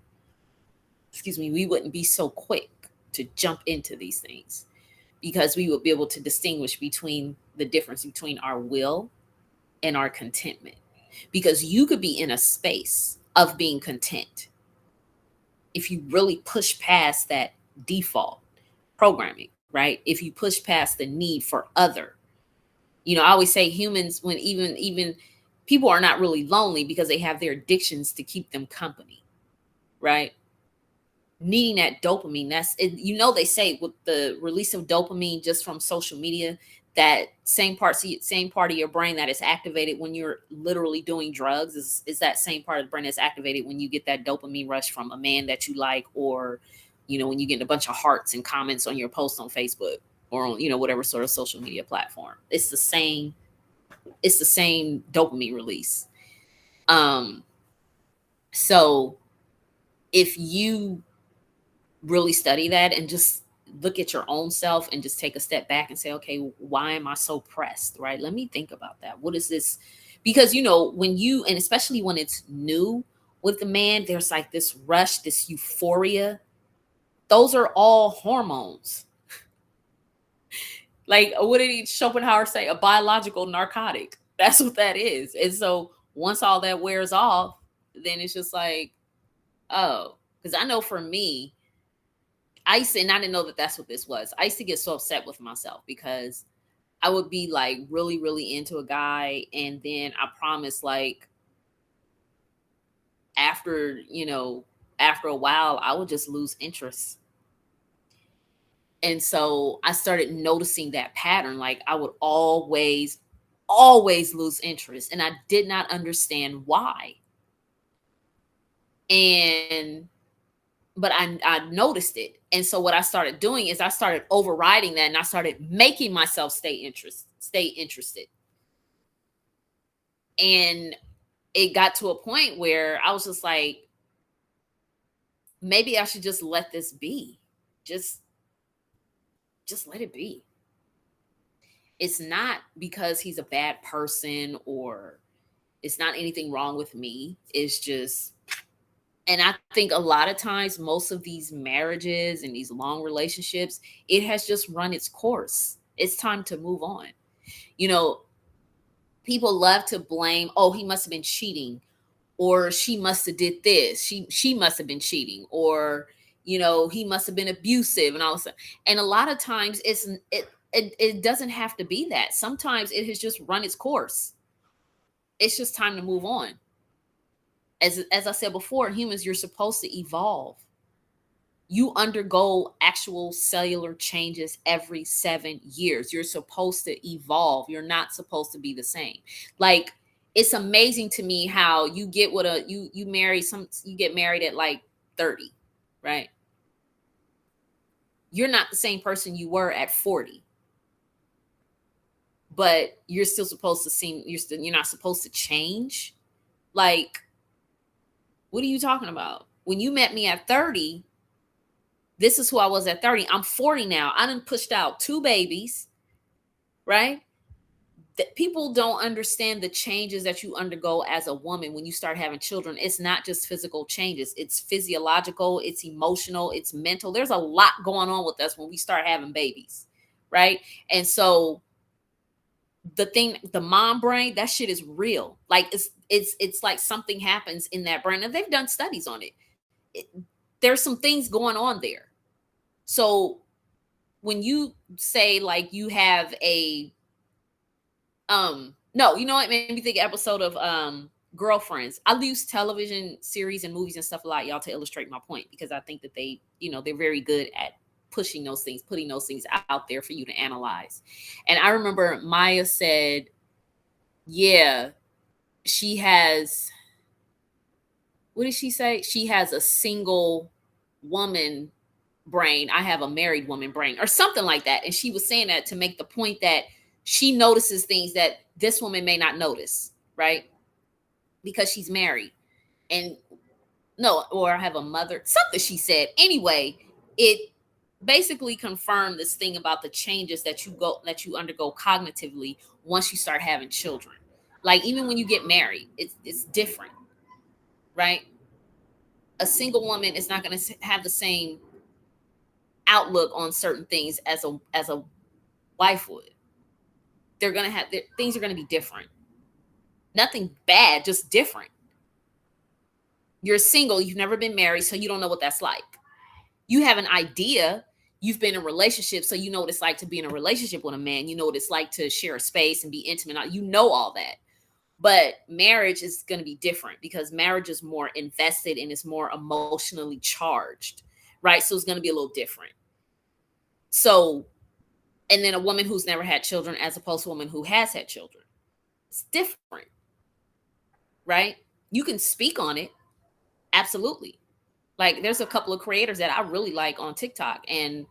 we wouldn't be so quick to jump into these things, because we would be able to distinguish between the difference between our will and our contentment. Because you could be in a space of being content if you really push past that default programming, right? If you push past the need for other. I always say humans, when even people are not really lonely because they have their addictions to keep them company, right? Needing that dopamine, that's it. They say with the release of dopamine just from social media, that same part of your brain that is activated when you're literally doing drugs is that same part of the brain that's activated when you get that dopamine rush from a man that you like, or when you get a bunch of hearts and comments on your post on Facebook or on whatever sort of social media platform. It's the same dopamine release. So if you really study that and just look at your own self and just take a step back and say, okay, why am I so pressed, right? Let me think about that. What is this? Because, when and especially when it's new with the man, there's like this rush, this euphoria. Those are all hormones. Like, what did Schopenhauer say? A biological narcotic. That's what that is. And so once all that wears off, then it's just like, oh, because I know for me, I used to, and I didn't know that that's what this was. I used to get so upset with myself because I would be like really, really into a guy. And then I promise, like, after a while, I would just lose interest. And so I started noticing that pattern. Like, I would always always lose interest. And I did not understand why. And but I noticed it. And so what I started doing is I started overriding that, and I started making myself stay interested. And it got to a point where I was just like, maybe I should just let this be. Just let it be. It's not because he's a bad person, or it's not anything wrong with me. It's just, and I think a lot of times, most of these marriages and these long relationships, it has just run its course. It's time to move on. You know, people love to blame, oh, he must have been cheating, or she must have did this. She must have been cheating, or he must have been abusive and all this. And a lot of times it doesn't have to be that. Sometimes it has just run its course. It's just time to move on. As I said before, humans, you're supposed to evolve. You undergo actual cellular changes every 7 years. You're supposed to evolve. You're not supposed to be the same. Like, it's amazing to me how you get what you get married at like 30, right? You're not the same person you were at 40. But you're still supposed to you're not supposed to change. Like, what are you talking about? When you met me at 30, this is who I was at 30. I'm 40 now. I done pushed out 2 babies, right? That people don't understand the changes that you undergo as a woman when you start having children. It's not just physical changes. It's physiological, it's emotional, it's mental. There's a lot going on with us when we start having babies, right? And so the mom brain, that shit is real. Like, it's like something happens in that brain, and they've done studies on it. There's some things going on there. So when you say like you have a no, you know what made me think episode of Girlfriends. I use television series and movies and stuff a lot, y'all, to illustrate my point, because I think that they're very good at pushing those things, putting those things out there for you to analyze. And I remember Maya said, yeah, she has, what did she say? She has a single woman brain. I have a married woman brain, or something like that. And she was saying that to make the point that she notices things that this woman may not notice, right? Because she's married. And no, or I have a mother, something she said. Anyway, it basically confirmed this thing about the changes that you undergo cognitively once you start having children. Like, even when you get married, it's different, right? A single woman is not going to have the same outlook on certain things as a wife would. They're going to have things are going to be different. Nothing bad, just different. You're single, you've never been married, so you don't know what that's like. You have an idea, you've been in a relationship, so you know what it's like to be in a relationship with a man. You know what it's like to share a space and be intimate. You know all that. But marriage is going to be different, because marriage is more invested and it's more emotionally charged, right? So it's going to be a little different. So, and then a woman who's never had children as opposed to a woman who has had children, it's different, right? You can speak on it. Absolutely. Like, there's a couple of creators that I really like on TikTok, and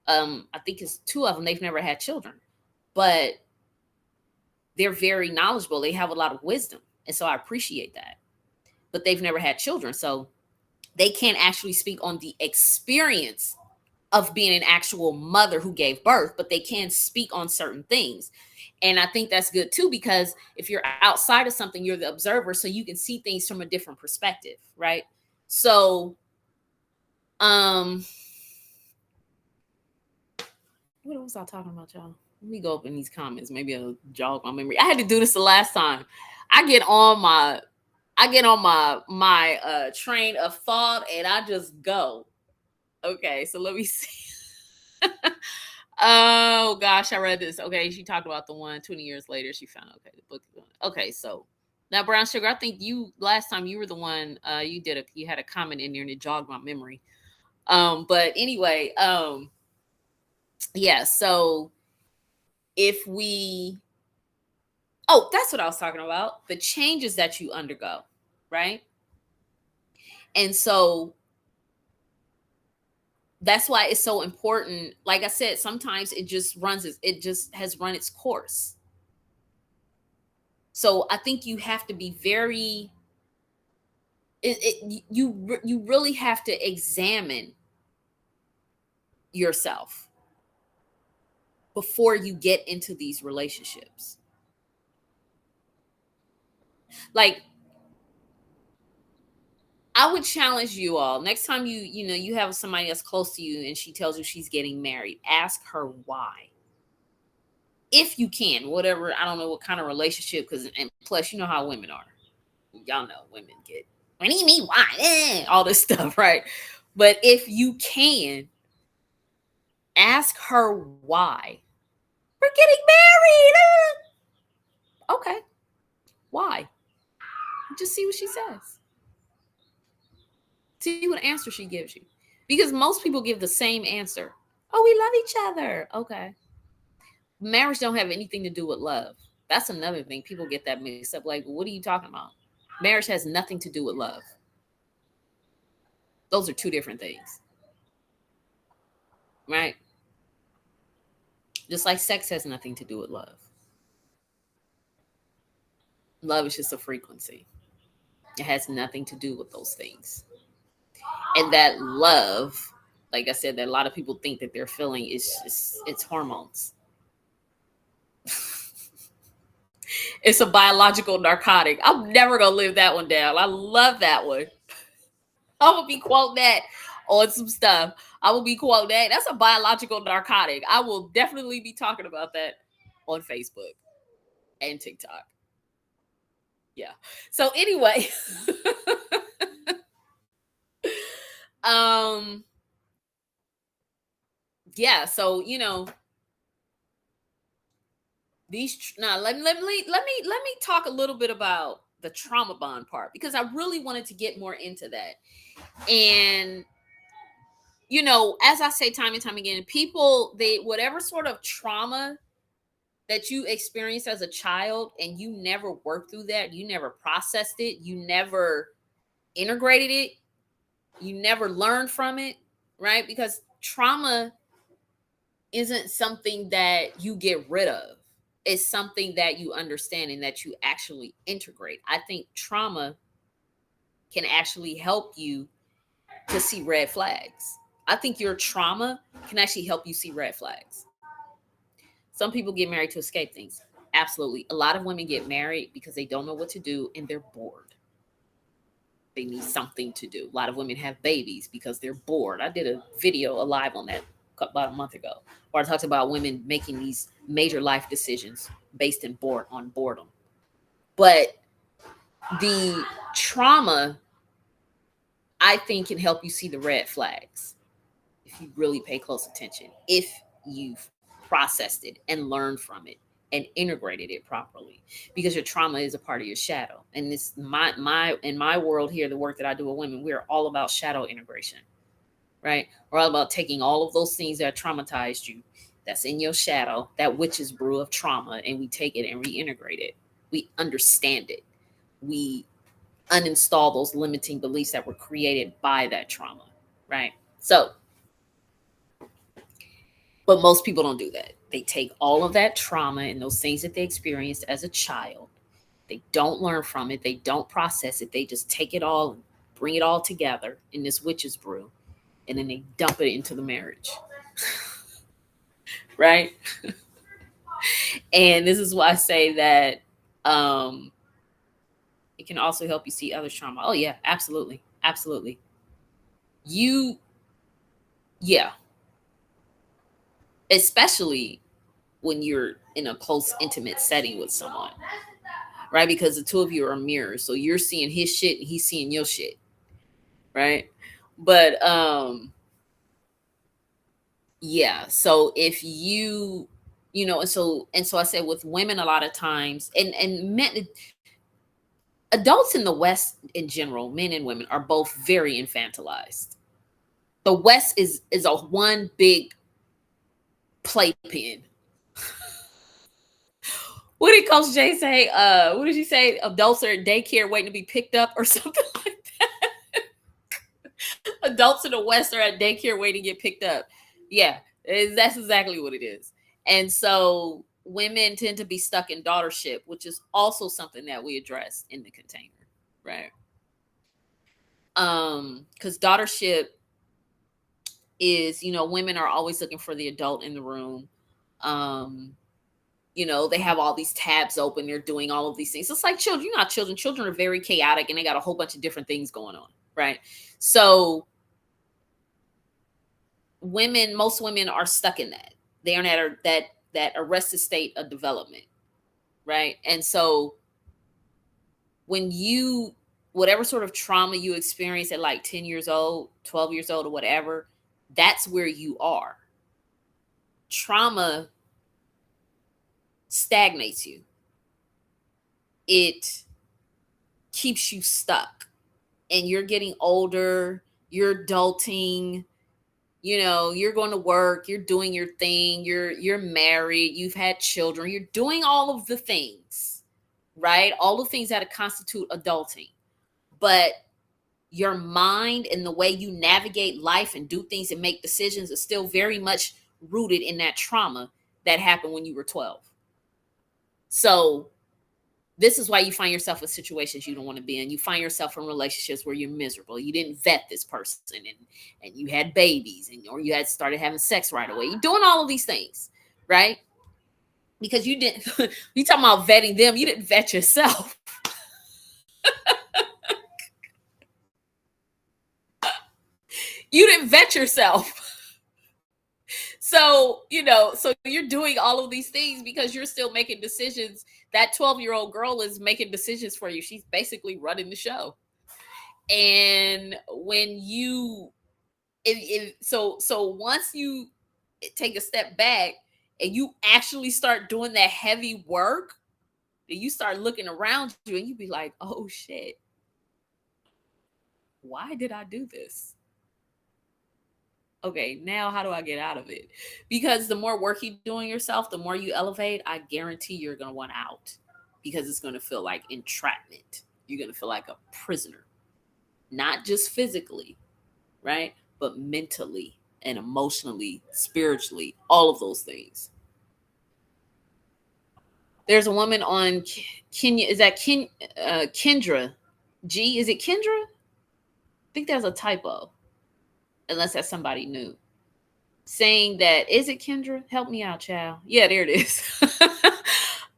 I think it's 2 of them, they've never had children, but they're very knowledgeable. They have a lot of wisdom. And so I appreciate that. But they've never had children. So they can't actually speak on the experience of being an actual mother who gave birth, but they can speak on certain things. And I think that's good too, because if you're outside of something, you're the observer, so you can see things from a different perspective, right? So, what was I talking about, y'all? Let me go up in these comments. Maybe it'll jog my memory. I had to do this the last time. I get on my train of thought and I just go. Okay, so let me see. Oh gosh, I read this. Okay, she talked about the one 20 years later. She found the book. Okay, so now, Brown Sugar, I think you last time you were the one you had a comment in there and it jogged my memory. But anyway, yeah, so if we Oh, that's what I was talking about. The changes that you undergo, right? And so that's why it's so important. Like I said, sometimes it just has run its course. So I think you have to be very you really have to examine yourself before you get into these relationships. Like, I would challenge you all, next time you have somebody that's close to you and she tells you she's getting married, ask her why. If you can, whatever, I don't know what kind of relationship, because, and plus, you know how women are. Y'all know women get, what do you mean why? All this stuff, right? But if you can, ask her why. We're getting married. Okay. Why? Just see what she says. See what answer she gives you. Because most people give the same answer. Oh, we love each other. Okay. Marriage don't have anything to do with love. That's another thing. People get that mixed up. Like, what are you talking about? Marriage has nothing to do with love. Those are two different things. Right? Just like sex has nothing to do with love. Love is just a frequency. It has nothing to do with those things. And that love, like I said, that a lot of people think that they're feeling is just, it's hormones. It's a biological narcotic. I'm never gonna live that one down. I love that one. I'm gonna be quoting that on some stuff. I will be quoting that. That's a biological narcotic. I will definitely be talking about that on Facebook and TikTok. Yeah. So anyway, um, yeah. So these now let me talk a little bit about the trauma bond part, because I really wanted to get more into that. And as I say time and time again, people, they, whatever sort of trauma that you experienced as a child and you never worked through that, you never processed it, you never integrated it, you never learned from it, right? Because trauma isn't something that you get rid of. It's something that you understand and that you actually integrate. I think trauma can actually help you to see red flags. I think your trauma can actually help you see red flags. Some people get married to escape things. Absolutely. A lot of women get married because they don't know what to do and they're bored. They need something to do. A lot of women have babies because they're bored. I did a video, a live on that about a month ago, where I talked about women making these major life decisions based on boredom. But the trauma, I think, can help you see the red flags if you really pay close attention, if you've processed it and learned from it and integrated it properly, because your trauma is a part of your shadow. And this my in my world here, the work that I do with women, we're all about shadow integration, right? We're all about taking all of those things that traumatized you, that's in your shadow, that witch's brew of trauma, and we take it and reintegrate it. We understand it. We uninstall those limiting beliefs that were created by that trauma, right? So, but most people don't do that. They take all of that trauma and those things that they experienced as a child. They don't learn from it. They don't process it. They just take it all and bring it all together in this witch's brew. And then they dump it into the marriage. Right? And this is why I say that it can also help you see others' trauma. Oh, yeah, absolutely. Absolutely. Yeah. Especially when you're in a close, intimate setting with someone, right? Because the two of you are mirrors. So you're seeing his shit and he's seeing your shit, right? But yeah. So if and so I said with women a lot of times, and men, adults in the West in general, men and women, are both very infantilized. The West is a one big playpen. What did Coach Jay say? What did she say? Adults are at daycare waiting to be picked up or something like that. Adults in the West are at daycare waiting to get picked up. Yeah, that's exactly what it is. And so women tend to be stuck in daughtership, which is also something that we address in the container, right? Because daughtership is, women are always looking for the adult in the room. Um, they have all these tabs open, they're doing all of these things. It's like children. You're not children. Children are very chaotic and they got a whole bunch of different things going on, right? So most women are stuck in that. They are in that arrested state of development, right? And so when whatever sort of trauma you experience at like 10 years old, 12 years old, or whatever, that's where you are. Trauma stagnates you. It keeps you stuck, and you're getting older, you're adulting, you're going to work, you're doing your thing, you're married, you've had children, you're doing all of the things, right? All the things that constitute adulting. But your mind and the way you navigate life and do things and make decisions is still very much rooted in that trauma that happened when you were 12. So this is why you find yourself in situations you don't want to be in. You find yourself in relationships where you're miserable. You didn't vet this person, and you had babies, or you had started having sex right away. You're doing all of these things, right? Because you didn't. You talking about vetting them? You didn't vet yourself. You didn't vet yourself. So, so you're doing all of these things because you're still making decisions. That 12-year-old girl is making decisions for you. She's basically running the show. And when so once you take a step back and you actually start doing that heavy work, then you start looking around you and you be like, oh shit, why did I do this? Okay, now how do I get out of it? Because the more work you do on yourself, the more you elevate, I guarantee you're going to want out, because it's going to feel like entrapment. You're going to feel like a prisoner, not just physically, right? But mentally and emotionally, spiritually, all of those things. There's a woman on Kenya. Is that Kendra G? Is it Kendra? I think that's a typo. Unless that's somebody new. Saying that, is it Kendra? Help me out, child. Yeah, there it is.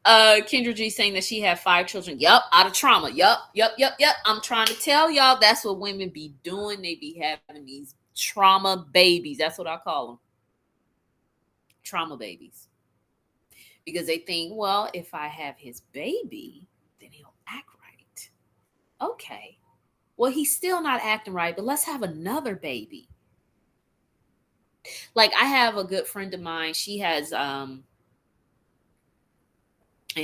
Kendra G saying that she had 5 children. Yup, out of trauma. Yup. I'm trying to tell y'all, that's what women be doing. They be having these trauma babies. That's what I call them. Trauma babies. Because they think, well, if I have his baby, then he'll act right. Okay. Well, he's still not acting right, but let's have another baby. Like, I have a good friend of mine. She has and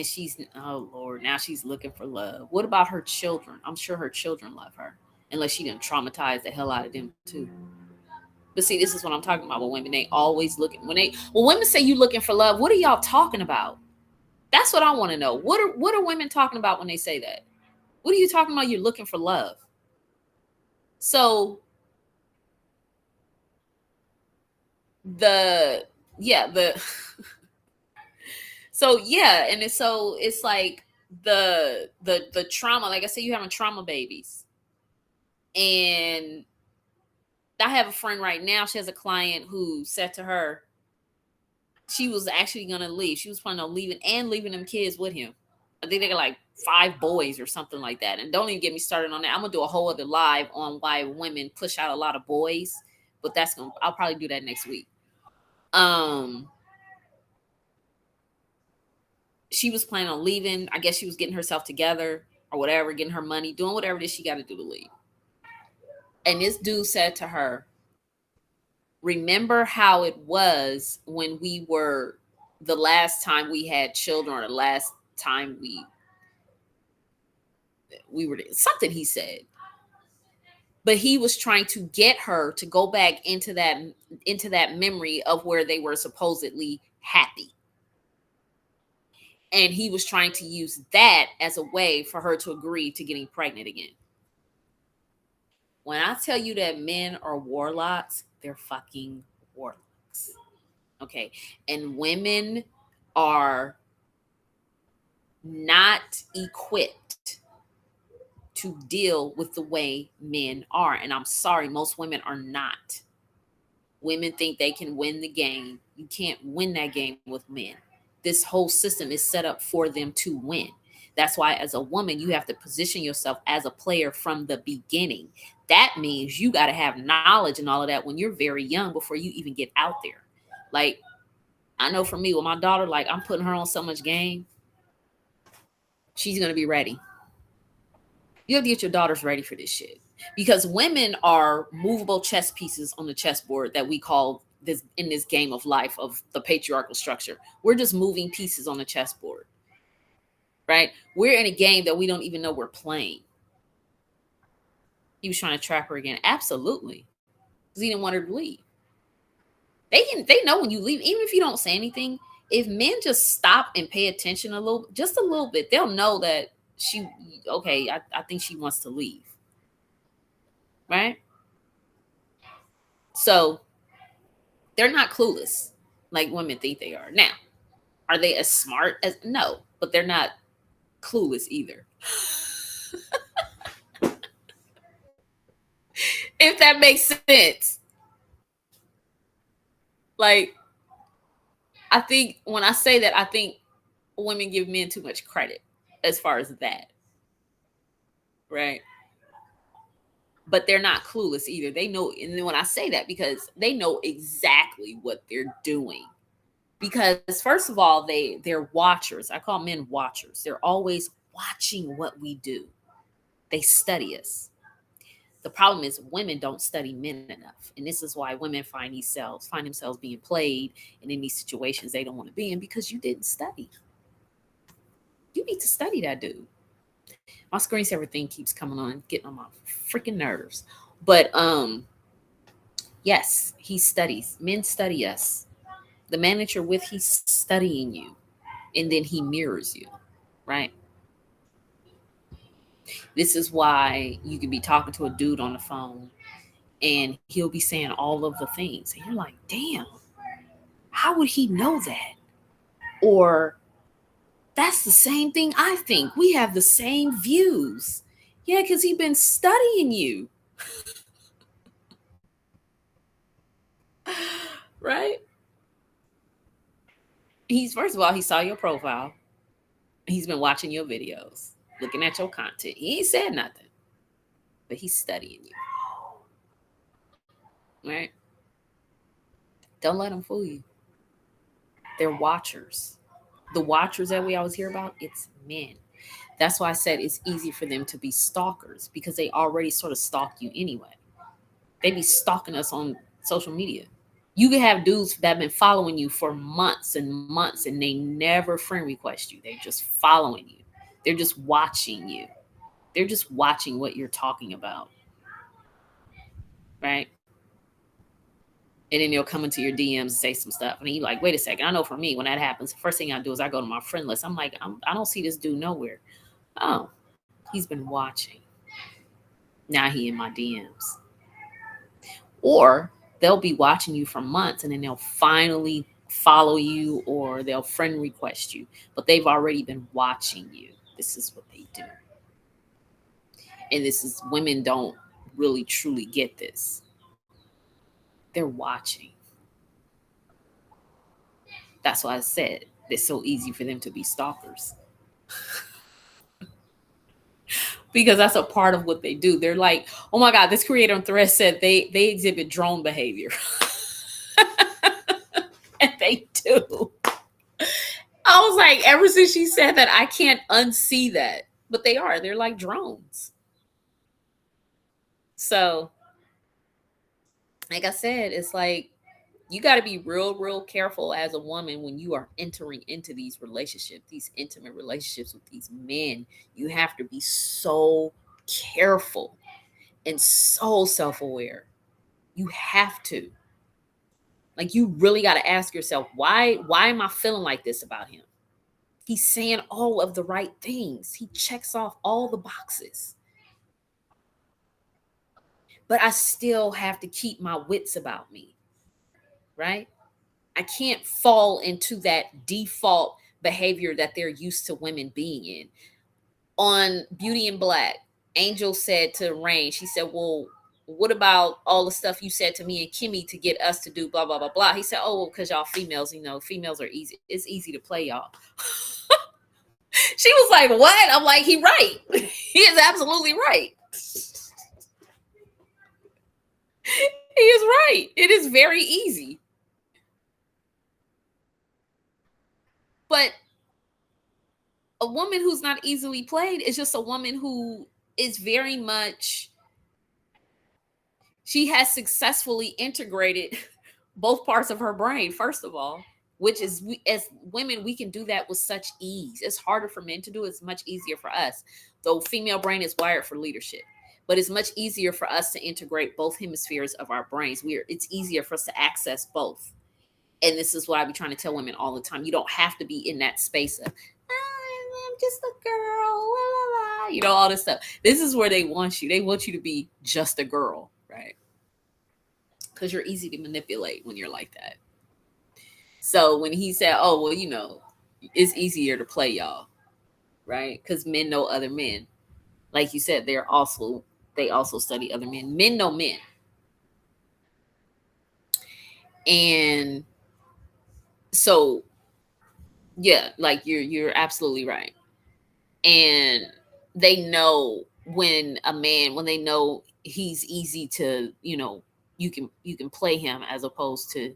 she's, oh Lord, now she's looking for love. What about her children? I'm sure her children love her, unless she didn't traumatize the hell out of them too. But see, this is what I'm talking about with women. They always looking, when women say you looking for love, what are y'all talking about? That's what I want to know. What are women talking about when they say that? What are you talking about? You're looking for love. So it's like the trauma. Like I said, you having trauma babies. And I have a friend right now. She has a client who said to her, she was actually going to leave. She was planning on leaving them kids with him. I think they got like 5 boys or something like that. And don't even get me started on that. I'm going to do a whole other live on why women push out a lot of boys, but I'll probably do that next week. She was planning on leaving. I guess she was getting herself together or whatever, getting her money, doing whatever she got to do to leave. And this dude said to her, remember how it was when we were, the last time we had children, or the last time we were, something he said. But he was trying to get her to go back into that memory of where they were supposedly happy. And he was trying to use that as a way for her to agree to getting pregnant again. When I tell you that men are warlocks, they're fucking warlocks. Okay. And women are not equipped to deal with the way men are. And I'm sorry, most women are not. Women think they can win the game. You can't win that game with men. This whole system is set up for them to win. That's why, as a woman, you have to position yourself as a player from the beginning. That means you got to have knowledge and all of that when you're very young before you even get out there. Like, I know for me, with my daughter, like, I'm putting her on so much game. She's going to be ready. You have to get your daughters ready for this shit. Because women are movable chess pieces on the chessboard that we call this in this game of life of the patriarchal structure. We're just moving pieces on the chessboard, right? We're in a game that we don't even know we're playing. He was trying to trap her again. Absolutely. Because he didn't want her to leave. They know when you leave, even if you don't say anything, if men just stop and pay attention just a little bit, they'll know that I think she wants to leave. Right? So they're not clueless like women think they are. Now, are they as smart as? No, but they're not clueless either. If that makes sense. Like, I think when I say that, I think women give men too much credit as far as that. Right? But they're not clueless either. They know, and then when I say that, because they know exactly what they're doing. Because first of all, they're watchers. I call men watchers. They're always watching what we do. They study us. The problem is women don't study men enough. And this is why women find themselves being played and in these situations they don't want to be in, because you didn't study. You need to study that dude. My screensaver thing keeps coming on, getting on my freaking nerves. But yes, he studies. Men study us. The man that you're with, he's studying you. And then he mirrors you. Right? This is why you can be talking to a dude on the phone and he'll be saying all of the things. And you're like, damn, how would he know that? Or that's the same thing I think. We have the same views. Yeah, because he's been studying you. Right? First of all, he saw your profile. He's been watching your videos, looking at your content. He ain't said nothing, but he's studying you. Right? Don't let them fool you. They're watchers. The watchers that we always hear about, it's men. That's why I said it's easy for them to be stalkers, because they already sort of stalk you anyway. They be stalking us on social media. You can have dudes that have been following you for months and months and they never friend request you. They're just following you. They're just watching you. They're just watching what you're talking about. Right? And then they'll come into your DMs and say some stuff. And you're like, wait a second. I know for me, when that happens, the first thing I do is I go to my friend list. I'm like, I don't see this dude nowhere. Oh, he's been watching. Now he in my DMs. Or they'll be watching you for months and then they'll finally follow you or they'll friend request you. But they've already been watching you. This is what they do. And women don't really truly get this. They're watching. That's why I said it's so easy for them to be stalkers. Because that's a part of what they do. They're like, oh my God, this creator on Thread said they exhibit drone behavior. And they do. I was like, ever since she said that, I can't unsee that. But they are. They're like drones. So, like I said, it's like, you got to be real careful as a woman when you are entering into these relationships, these intimate relationships with these men. You have to be so careful and so self-aware. You have to. Like, you really got to ask yourself, why am I feeling like this about him? He's saying all of the right things. He checks off all the boxes. But I still have to keep my wits about me, right? I can't fall into that default behavior that they're used to women being in. On Beauty in Black, Angel said to Rain, she said, well, what about all the stuff you said to me and Kimmy to get us to do blah, blah, blah, blah. He said, oh, well, because y'all females, females are easy. It's easy to play y'all. She was like, what? I'm like, he right. He is absolutely right. He is right. It is very easy. But a woman who's not easily played is just a woman who is very much, she has successfully integrated both parts of her brain, first of all, which is, as women, we can do that with such ease. It's harder for men to do. It's much easier for us. The female brain is wired for leadership, but it's much easier for us to integrate both hemispheres of our brains. It's easier for us to access both. And this is what I be trying to tell women all the time. You don't have to be in that space of, I'm just a girl, la, la, la, all this stuff. This is where they want you. They want you to be just a girl, right? Because you're easy to manipulate when you're like that. So when he said, oh, well, it's easier to play y'all, right? Because men know other men. Like you said, they also study other men. Men know men. And so, yeah, like you're absolutely right. And they know when they know he's easy to, you can play him, as opposed to,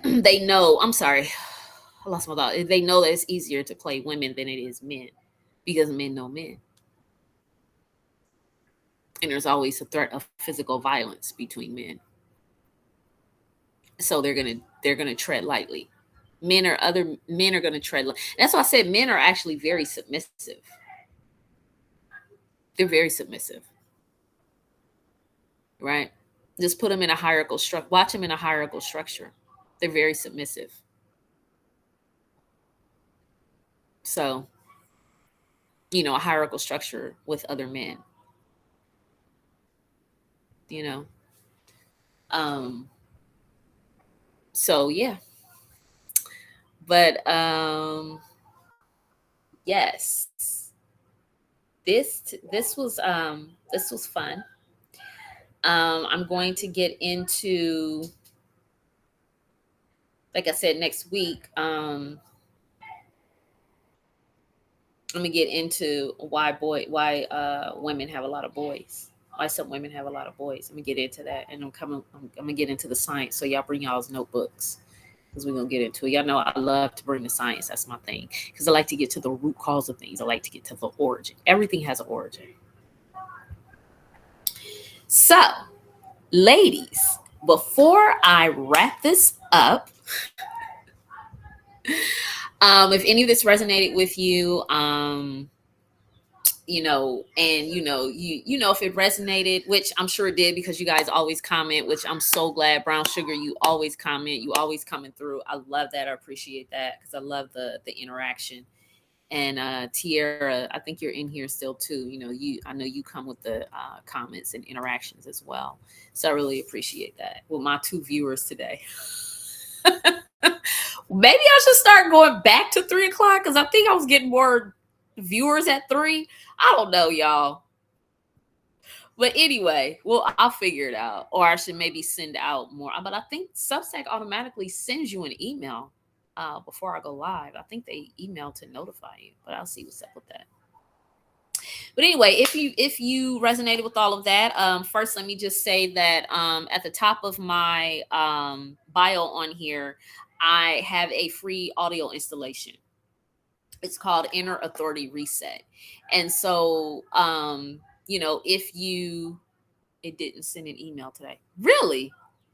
they know, I'm sorry, I lost my thought. They know that it's easier to play women than it is men, because men know men. And there's always a threat of physical violence between men. So they're gonna tread lightly. Other men are gonna tread. That's why I said men are actually very submissive. They're very submissive, right? Just put them in a hierarchical structure. Watch them in a hierarchical structure. They're very submissive. So, a hierarchical structure with other men. So yeah. But yes. This was fun. I'm going to get into, like I said, next week. I'm gonna get into why women have a lot of boys. Why some women have a lot of boys. I'm gonna get into that, and I'm gonna get into the science. So y'all bring y'all's notebooks, because we're gonna get into it. Y'all know I love to bring the science. That's my thing, because I like to get to the root cause of things. I like to get to the origin. Everything has an origin. So, ladies, before I wrap this up, if any of this resonated with you, if it resonated, which I'm sure it did, because you guys always comment, which I'm so glad. Brown Sugar, you always comment, you always coming through. I love that. I appreciate that, because I love the interaction. And Tierra, I think you're in here still too. I know you come with the comments and interactions as well. So I really appreciate that. With my 2 viewers today. Maybe I should start going back to 3 o'clock, because I think I was getting more viewers at 3. I don't know, y'all. But anyway, well, I'll figure it out. Or I should maybe send out more. But I think Substack automatically sends you an email before I go live. I think they email to notify you, but I'll see what's up with that. But anyway, if you resonated with all of that, first let me just say that at the top of my bio on here, I have a free audio installation. It's called Inner Authority Reset. And so, if it didn't send an email today. Really?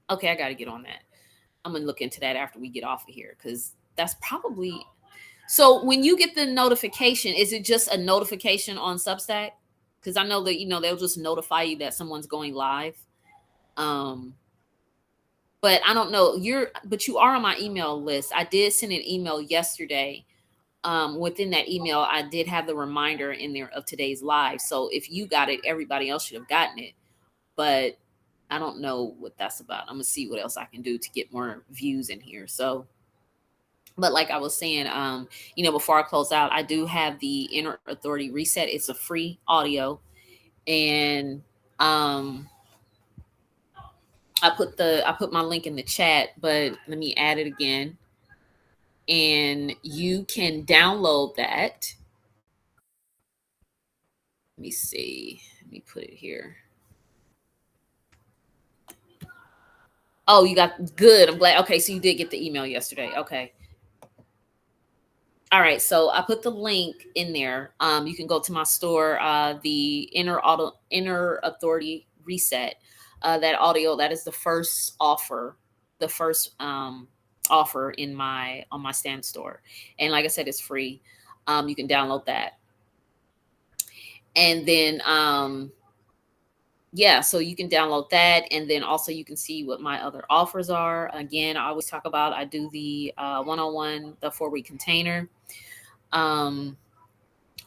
Okay, I got to get on that. I'm going to look into that after we get off of here, because that's probably. So when you get the notification, is it just a notification on Substack? Because I know that, they'll just notify you that someone's going live. But I don't know. But you are on my email list. I did send an email yesterday. Within that email, I did have the reminder in there of today's live. So if you got it, everybody else should have gotten it. But I don't know what that's about. I'm gonna see what else I can do to get more views in here. So, but like I was saying, before I close out, I do have the Inner Authority Reset. It's a free audio, and I put my link in the chat, but let me add it again. And you can download that. Let me see. Let me put it here. Oh, you got good. I'm glad. Okay, so you did get the email yesterday. Okay. All right, so I put the link in there. You can go to my store, the Inner Authority Reset. That audio, that is the first offer, the first offer in my on my stand store, and like I said, it's free. You can download that, and then yeah, so you can download that, and then also you can see what my other offers are. Again, I always talk about I do the one-on-one, the 4-week container. Um,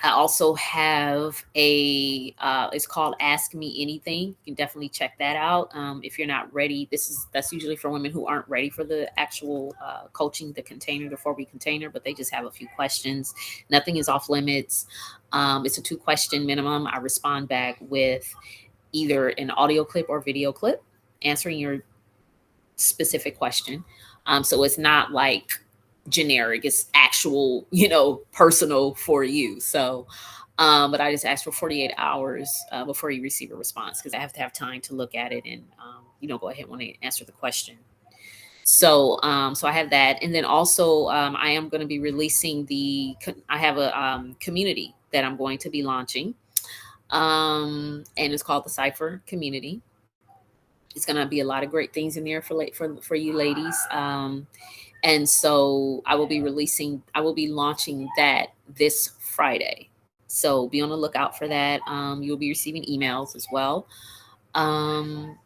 I also have it's called Ask Me Anything. You can definitely check that out. If you're not ready, that's usually for women who aren't ready for the actual coaching, the container, the 4-week container, but they just have a few questions. Nothing is off limits. It's a 2-question minimum. I respond back with either an audio clip or video clip answering your specific question. So it's not like generic, it's actual, personal for you. So, but I just ask for 48 hours before you receive a response because I have to have time to look at it and, go ahead when they answer the question. So I have that. And then also, I am going to be releasing I have a community that I'm going to be launching. And it's called the Cipher Community. It's going to be a lot of great things in there for you ladies. And so I will be launching that this Friday. So be on the lookout for that. You'll be receiving emails as well. And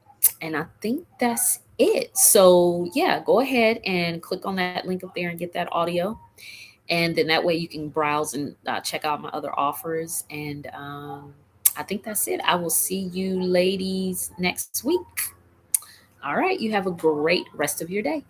I think that's it. So yeah, go ahead and click on that link up there and get that audio. And then that way you can browse and check out my other offers. And I think that's it. I will see you ladies next week. All right. You have a great rest of your day.